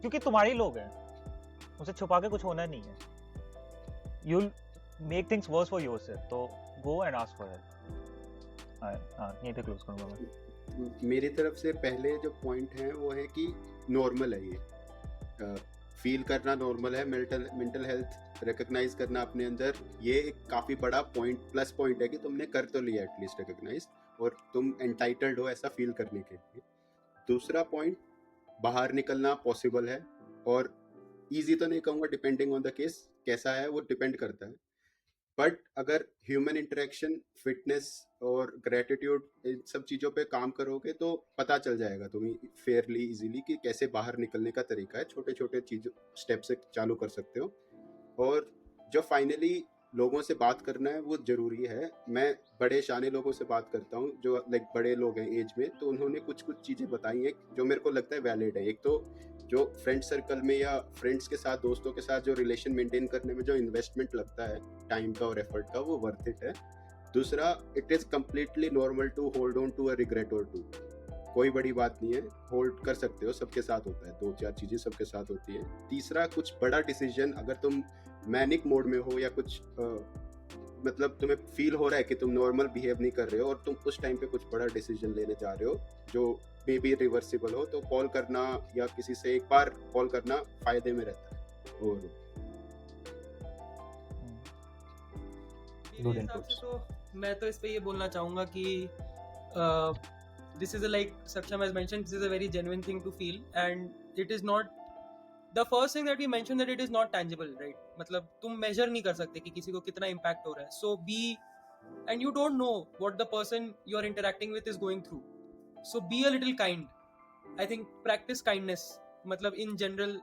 क्योंकि तुम्हारे लोग हैं, उसे छुपा के कुछ होना नहीं है, you'll make things worse for yourself, तो go and ask for help। हाँ यहीं पे क्लोज करूँगा मैं। मेरी तरफ से पहले जो पॉइंट है वो है कि नॉर्मल है ये, फील करना नॉर्मल है, मेंटल हेल्थ रिकग्नाइज करना अपने अंदर, ये एक काफ़ी बड़ा पॉइंट, प्लस पॉइंट है कि तुमने कर तो लिया एटलीस्ट रिकग्नाइज, और तुम एंटाइटल्ड हो ऐसा फील करने के लिए। दूसरा पॉइंट, बाहर निकलना पॉसिबल है, और ईजी तो नहीं कहूँगा, डिपेंडिंग ऑन द केस कैसा है वो डिपेंड करता है, बट अगर ह्यूमन इंटरेक्शन, फिटनेस और ग्रेटिट्यूड, इन सब चीज़ों पे काम करोगे तो पता चल जाएगा तुम्हें फेयरली इजीली कि कैसे बाहर निकलने का तरीका है। छोटे छोटे चीज़ों स्टेप से चालू कर सकते हो, और जो फाइनली लोगों से बात करना है वो ज़रूरी है। मैं बड़े शाने लोगों से बात करता हूँ जो लाइक बड़े लोग हैं एज में, तो उन्होंने कुछ चीज़ें बताई हैं जो मेरे को लगता है वैलिड है। एक तो जो फ्रेंड सर्कल में या फ्रेंड्स के साथ, दोस्तों के साथ जो रिलेशन मेंटेन करने में जो इन्वेस्टमेंट लगता है टाइम का और एफर्ट का, वो वर्थ इट है। दूसरा, it is completely normal to hold on to a regret और टू, कोई बड़ी बात नहीं है, होल्ड कर सकते हो, सबके साथ होता है, 2-4 चीज़ें सबके साथ होती है। तीसरा, कुछ बड़ा डिसीजन अगर तुम मैनिक मोड में हो या कुछ मतलब तुम्हें फील हो रहा है कि तुम नॉर्मल बिहेव नहीं कर रहे हो और तुम उस टाइम पे कुछ बड़ा डिसीजन लेने जा रहे हो जो मे बी रिवर्सिबल हो, तो कॉल करना या किसी से एक बार कॉल करना फायदे में रहता है। और मेरे हिसाब से तो मैं तो इस पे ये बोलना चाहूँगा कि this is a, like Saksham has mentioned, this is a very genuine thing to feel, and it is not the first thing that we mentioned, that it is not tangible, right? मतलब तुम measure नहीं कर सकते कि किसी को कितना impact हो रहा है, so be, and you don't know what the person you are interacting with is going through, so be a little kind. I think practice kindness, मतलब in general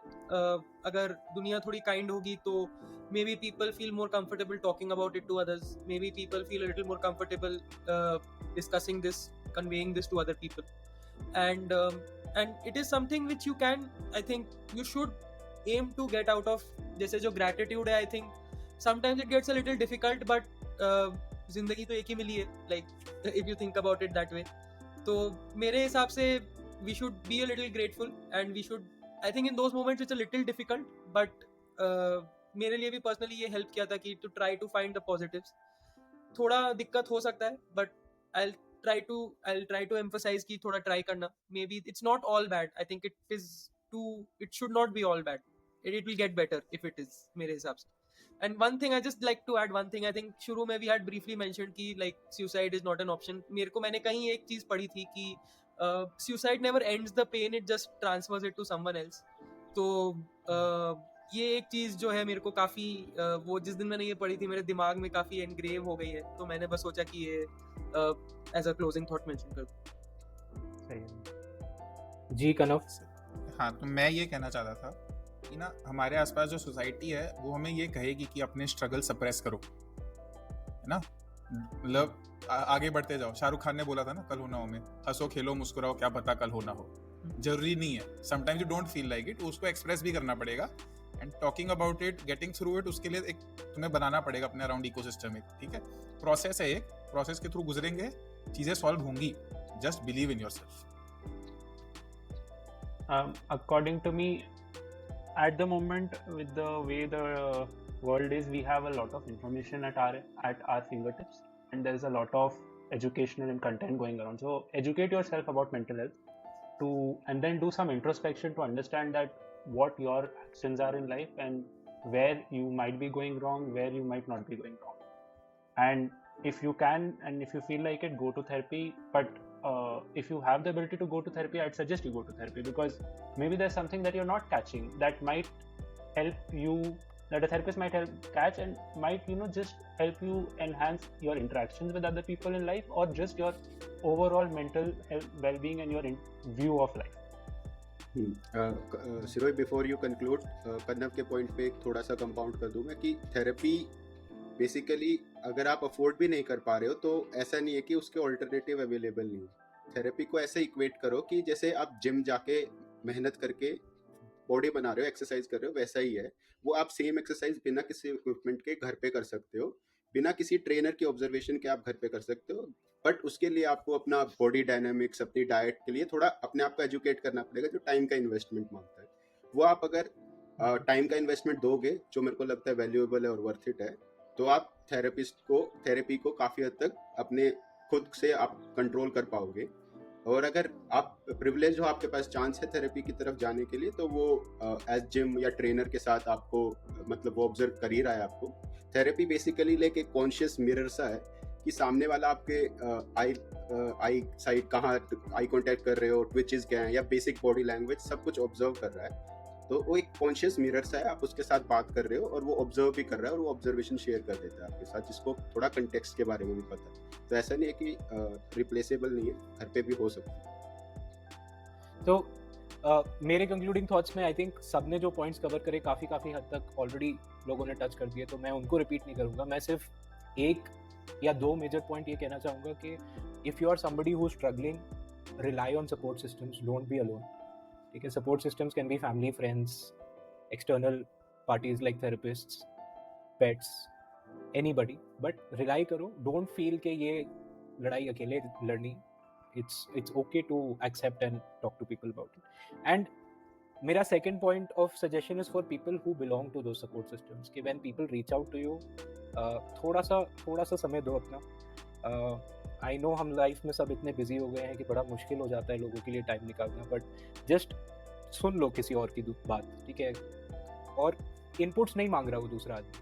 अगर दुनिया थोड़ी kind होगी तो maybe people feel more comfortable talking about it to others, maybe people feel a little more comfortable discussing this, conveying this to other people, and it is something which you can, I think you should aim to get out of. जैसे जो gratitude है, I think sometimes it gets a little difficult, but जिंदगी तो एक ही मिली है, like if you think about it that way, तो मेरे हिसाब से we should be a little grateful, and we should, I think in those moments it's a little difficult, but मेरे लिए भी personally ये help किया था कि to try to find the positives. थोड़ा दिक्कत हो सकता है, but I'll try to emphasize कि थोड़ा try करना, maybe it's not all bad, I think it should not be all bad, it will get better if it is, मेरे हिसाब से. And one thing I just like to add, one thing I think शुरू में we had briefly mentioned कि like suicide is not an option. मेरे को, मैंने कहीं एक चीज़ पढ़ी थी कि suicide never ends the pain, it just transfers it to someone else. तो ये एक चीज जो है मेरे को काफी वो जिस दिन मैंने ये पढ़ी थी मेरे दिमाग में काफी एनग्रेव हो गई है, तो मैंने बस सोचा कि ये as a closing thought mention कर दूं। सही है। जी कनव। हाँ, तो मैं ये कहना चाहता था कि ना हमारे आसपास जो सोसाइटी है वो हमें ये कहेगी कि अपने स्ट्रगल सप्रेस करो, है ना, मतलब आगे बढ़ते जाओ। शाहरुख खान ने बोला था ना कल हो ना हो में, हंसो खेलो मुस्कुराओ क्या पता कल हो ना हो। जरूरी नहीं है, sometimes you don't feel like it, उसको एक्सप्रेस भी करना पड़ेगा and talking about it, getting through it, उसके लिए एक तुम्हें बनाना पड़ेगा अपने अराउंड इकोसिस्टम एक, ठीक है। प्रोसेस है, एक प्रोसेस के थ्रू गुजरेंगे, चीजें सॉल्व होंगी, just believe in yourself. According to me, at the moment, with the way the world is, we have a lot of information at our fingertips, and there is a lot of educational and content going around. So educate yourself about mental health and then do some introspection to understand that what your actions are in life and where you might be going wrong, where you might not be going wrong. And if you can and if you feel like it, go to therapy. But if you have the ability to go to therapy, I'd suggest you go to therapy, because maybe there's something that you're not catching that might help you, that a therapist might help catch, and might, you know, just help you enhance your interactions with other people in life, or just your overall mental well-being and your view of life. Sirohi, before you conclude, Kannav के point पे एक थोड़ा सा compound कर दूं मैं कि therapy basically अगर आप अफोर्ड भी नहीं कर पा रहे हो तो ऐसा नहीं है कि उसके ऑल्टरनेटिव अवेलेबल नहीं है। थेरेपी को ऐसे इक्वेट करो कि जैसे आप जिम जाके मेहनत करके बॉडी बना रहे हो, एक्सरसाइज कर रहे हो, वैसा ही है वो। आप सेम एक्सरसाइज बिना किसी इक्विपमेंट के घर पे कर सकते हो, बिना किसी ट्रेनर की ऑब्जर्वेशन के आप घर पे कर सकते हो। बट उसके लिए आपको अपना बॉडी डायनामिक्स, अपनी डाइट के लिए थोड़ा अपने आप को एजुकेट करना पड़ेगा, जो टाइम का इन्वेस्टमेंट मांगता है। वो आप अगर टाइम का इन्वेस्टमेंट दोगे, जो मेरे को लगता है वैल्यूएबल है और वर्थ इट है, तो आप थेरेपी को काफ़ी हद तक अपने खुद से आप कंट्रोल कर पाओगे। और अगर आप प्रिविलेज हो, आपके पास चांस है थेरेपी की तरफ जाने के लिए, तो वो एज जिम या ट्रेनर के साथ आपको मतलब वो ऑब्जर्व कर ही रहा है आपको। थेरेपी बेसिकली लाइक एक कॉन्शियस मिरर सा है कि सामने वाला आपके आई साइड कहाँ आई कांटेक्ट कर रहे हो, ट्विचेस क्या हैं, या बेसिक बॉडी लैंग्वेज, सब कुछ ऑब्जर्व कर रहा है। तो वो एक कॉन्शियस मिरर सा है, आप उसके साथ बात कर रहे हो और वो ऑब्जर्व भी कर रहा है और वो ऑब्जर्वेशन शेयर कर देता है आपके साथ, जिसको थोड़ा कंटेक्स्ट के बारे में भी पता है। तो ऐसा नहीं है कि रिप्लेसेबल नहीं है, घर पे भी हो सकता है। तो मेरे कंक्लूडिंग थॉट्स में आई थिंक सबने जो पॉइंट्स कवर करे काफ़ी हद तक ऑलरेडी लोगों ने टच कर दिए, तो मैं उनको रिपीट नहीं करूँगा। मैं सिर्फ एक या दो मेजर पॉइंट ये कहना चाहूँगा कि if you are somebody who struggling, rely on support systems, don't be alone. ठीक है, support systems can be family, friends, external parties like therapists, pets, anybody, but rely करो। डोंट फील कि ये लड़ाई अकेले लड़नी। It's okay to accept and talk to people about it. And मेरा second point of suggestion is for people who belong to those support systems कि when people reach out to you, थोड़ा सा समय दो अपना। आई नो हम life में सब इतने बिजी हो गए हैं कि बड़ा मुश्किल हो जाता है लोगों के लिए टाइम निकालना, बट जस्ट सुन लो किसी और की बात, ठीक है। और इनपुट्स नहीं मांग रहा वो दूसरा आदमी,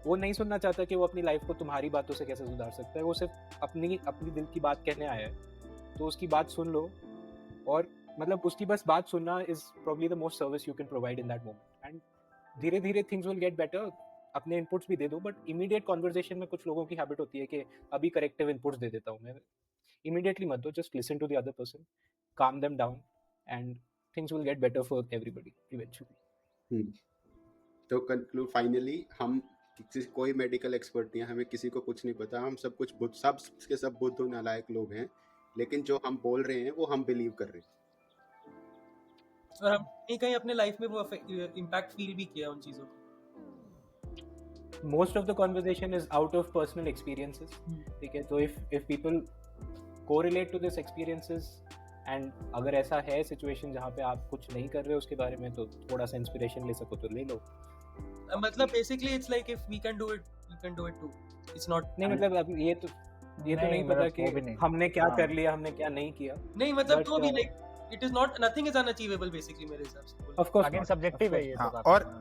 वो नहीं सुनना चाहता कि वो अपनी लाइफ को तुम्हारी बातों से कैसे सुधार सकता है, वो सिर्फ अपनी दिल की बात कहने आया है। तो उसकी बात सुन लो, और मतलब उसकी बस बात सुनना is probably the most service you can provide in that moment. And धीरे धीरे थिंग्स विल गेट बेटर। अपने इनपुट्स भी दे दो, बट इमीडिएट कॉन्वर्जेशन में कुछ लोगों की हैबिट होती है कि अभी करेक्टिव इनपुट्स दे देता हूँ मैं। इमीडिएटली मत दो, just listen to the other person, calm them down, and things will get better for everybody eventually. तो कंक्लूड फाइनली, हम कोई मेडिकल एक्सपर्ट नहीं है, हमें किसी को कुछ नहीं पता, हम सब कुछ सब बुद्ध नालायक लोग हैं, लेकिन जो हम बोल रहे हैं वो हम बिलीव कर रहे हैं, और हम कहीं अपने लाइफ में वो इम्पैक्ट फील भी किया उन चीज़ों को। Most of the conversation is out of personal experiences. ठीक है, तो if people correlate to this experiences, and अगर ऐसा है सिचुएशन जहाँ पे आप कुछ नहीं कर रहे हो उसके बारे में, तो थोड़ा सा इंस्पिरेशन ले सको तो ले लो। मतलब basically it's like if we can do it, you can do it too. It's not नहीं, मतलब अब ये तो नहीं पता कि हमने क्या कर लिया, हमने क्या नहीं किया। नहीं, मतलब तो भी like it is not, nothing is unachievable basically मेरे हिसाब से। ऑफ कोर्स अगेन सब्जेक्टिव है ये तो। और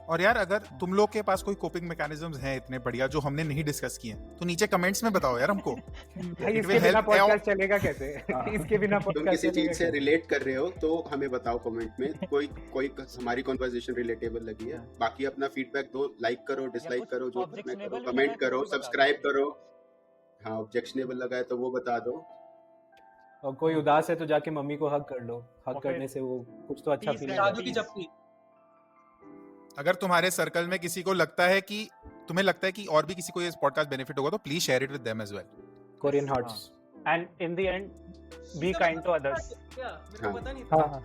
और यार अगर तुम लोग के पास कोई कोपिंग मैकेनिज्म्स हैं इतने बढ़िया जो हमने नहीं डिस्कस किए हैं तो नीचे कमेंट्स में बताओ यार हमको. भाई It इसके will बिना help पॉडकास्ट out. चलेगा कैसे? इसके बिना तुम पॉडकास्ट किसी चीज चलेगा से कैसे? रिलेट कर रहे हो तो हमें बताओ कमेंट में. कोई हमारी कॉन्वर्सेशन रिलेटेबल लगी है. बाकी अपना फीडबैक दो, लाइक करो, डिसलाइक कुछ करो, जो करना करो, objectionable भी कमेंट लगा तो करो, वो भी बता सब्सक्राइब दो. करो. हाँ, ऑब्जेक्शनेबल लगा है तो वो बता दो. और कोई उदास है तो जाके मम्मी को हग कर लो. हग और फिर करने से वो कुछ तो अच्छा peace फील guys, होगा. जादू की peace. जप्पी. अगर तुम्हारे सर्कल में किसी को लगता है कि तुम्हें लगता है कि और भी किसी को ये पॉडकास्ट बेनिफिट होगा तो please share it with them as well. Korean hearts. And in the end, be kind to others. Yeah, मेरे को हाँ. पता नहीं था. हाँ.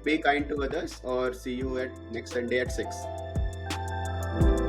Be kind to others और see you at next Sunday at 6.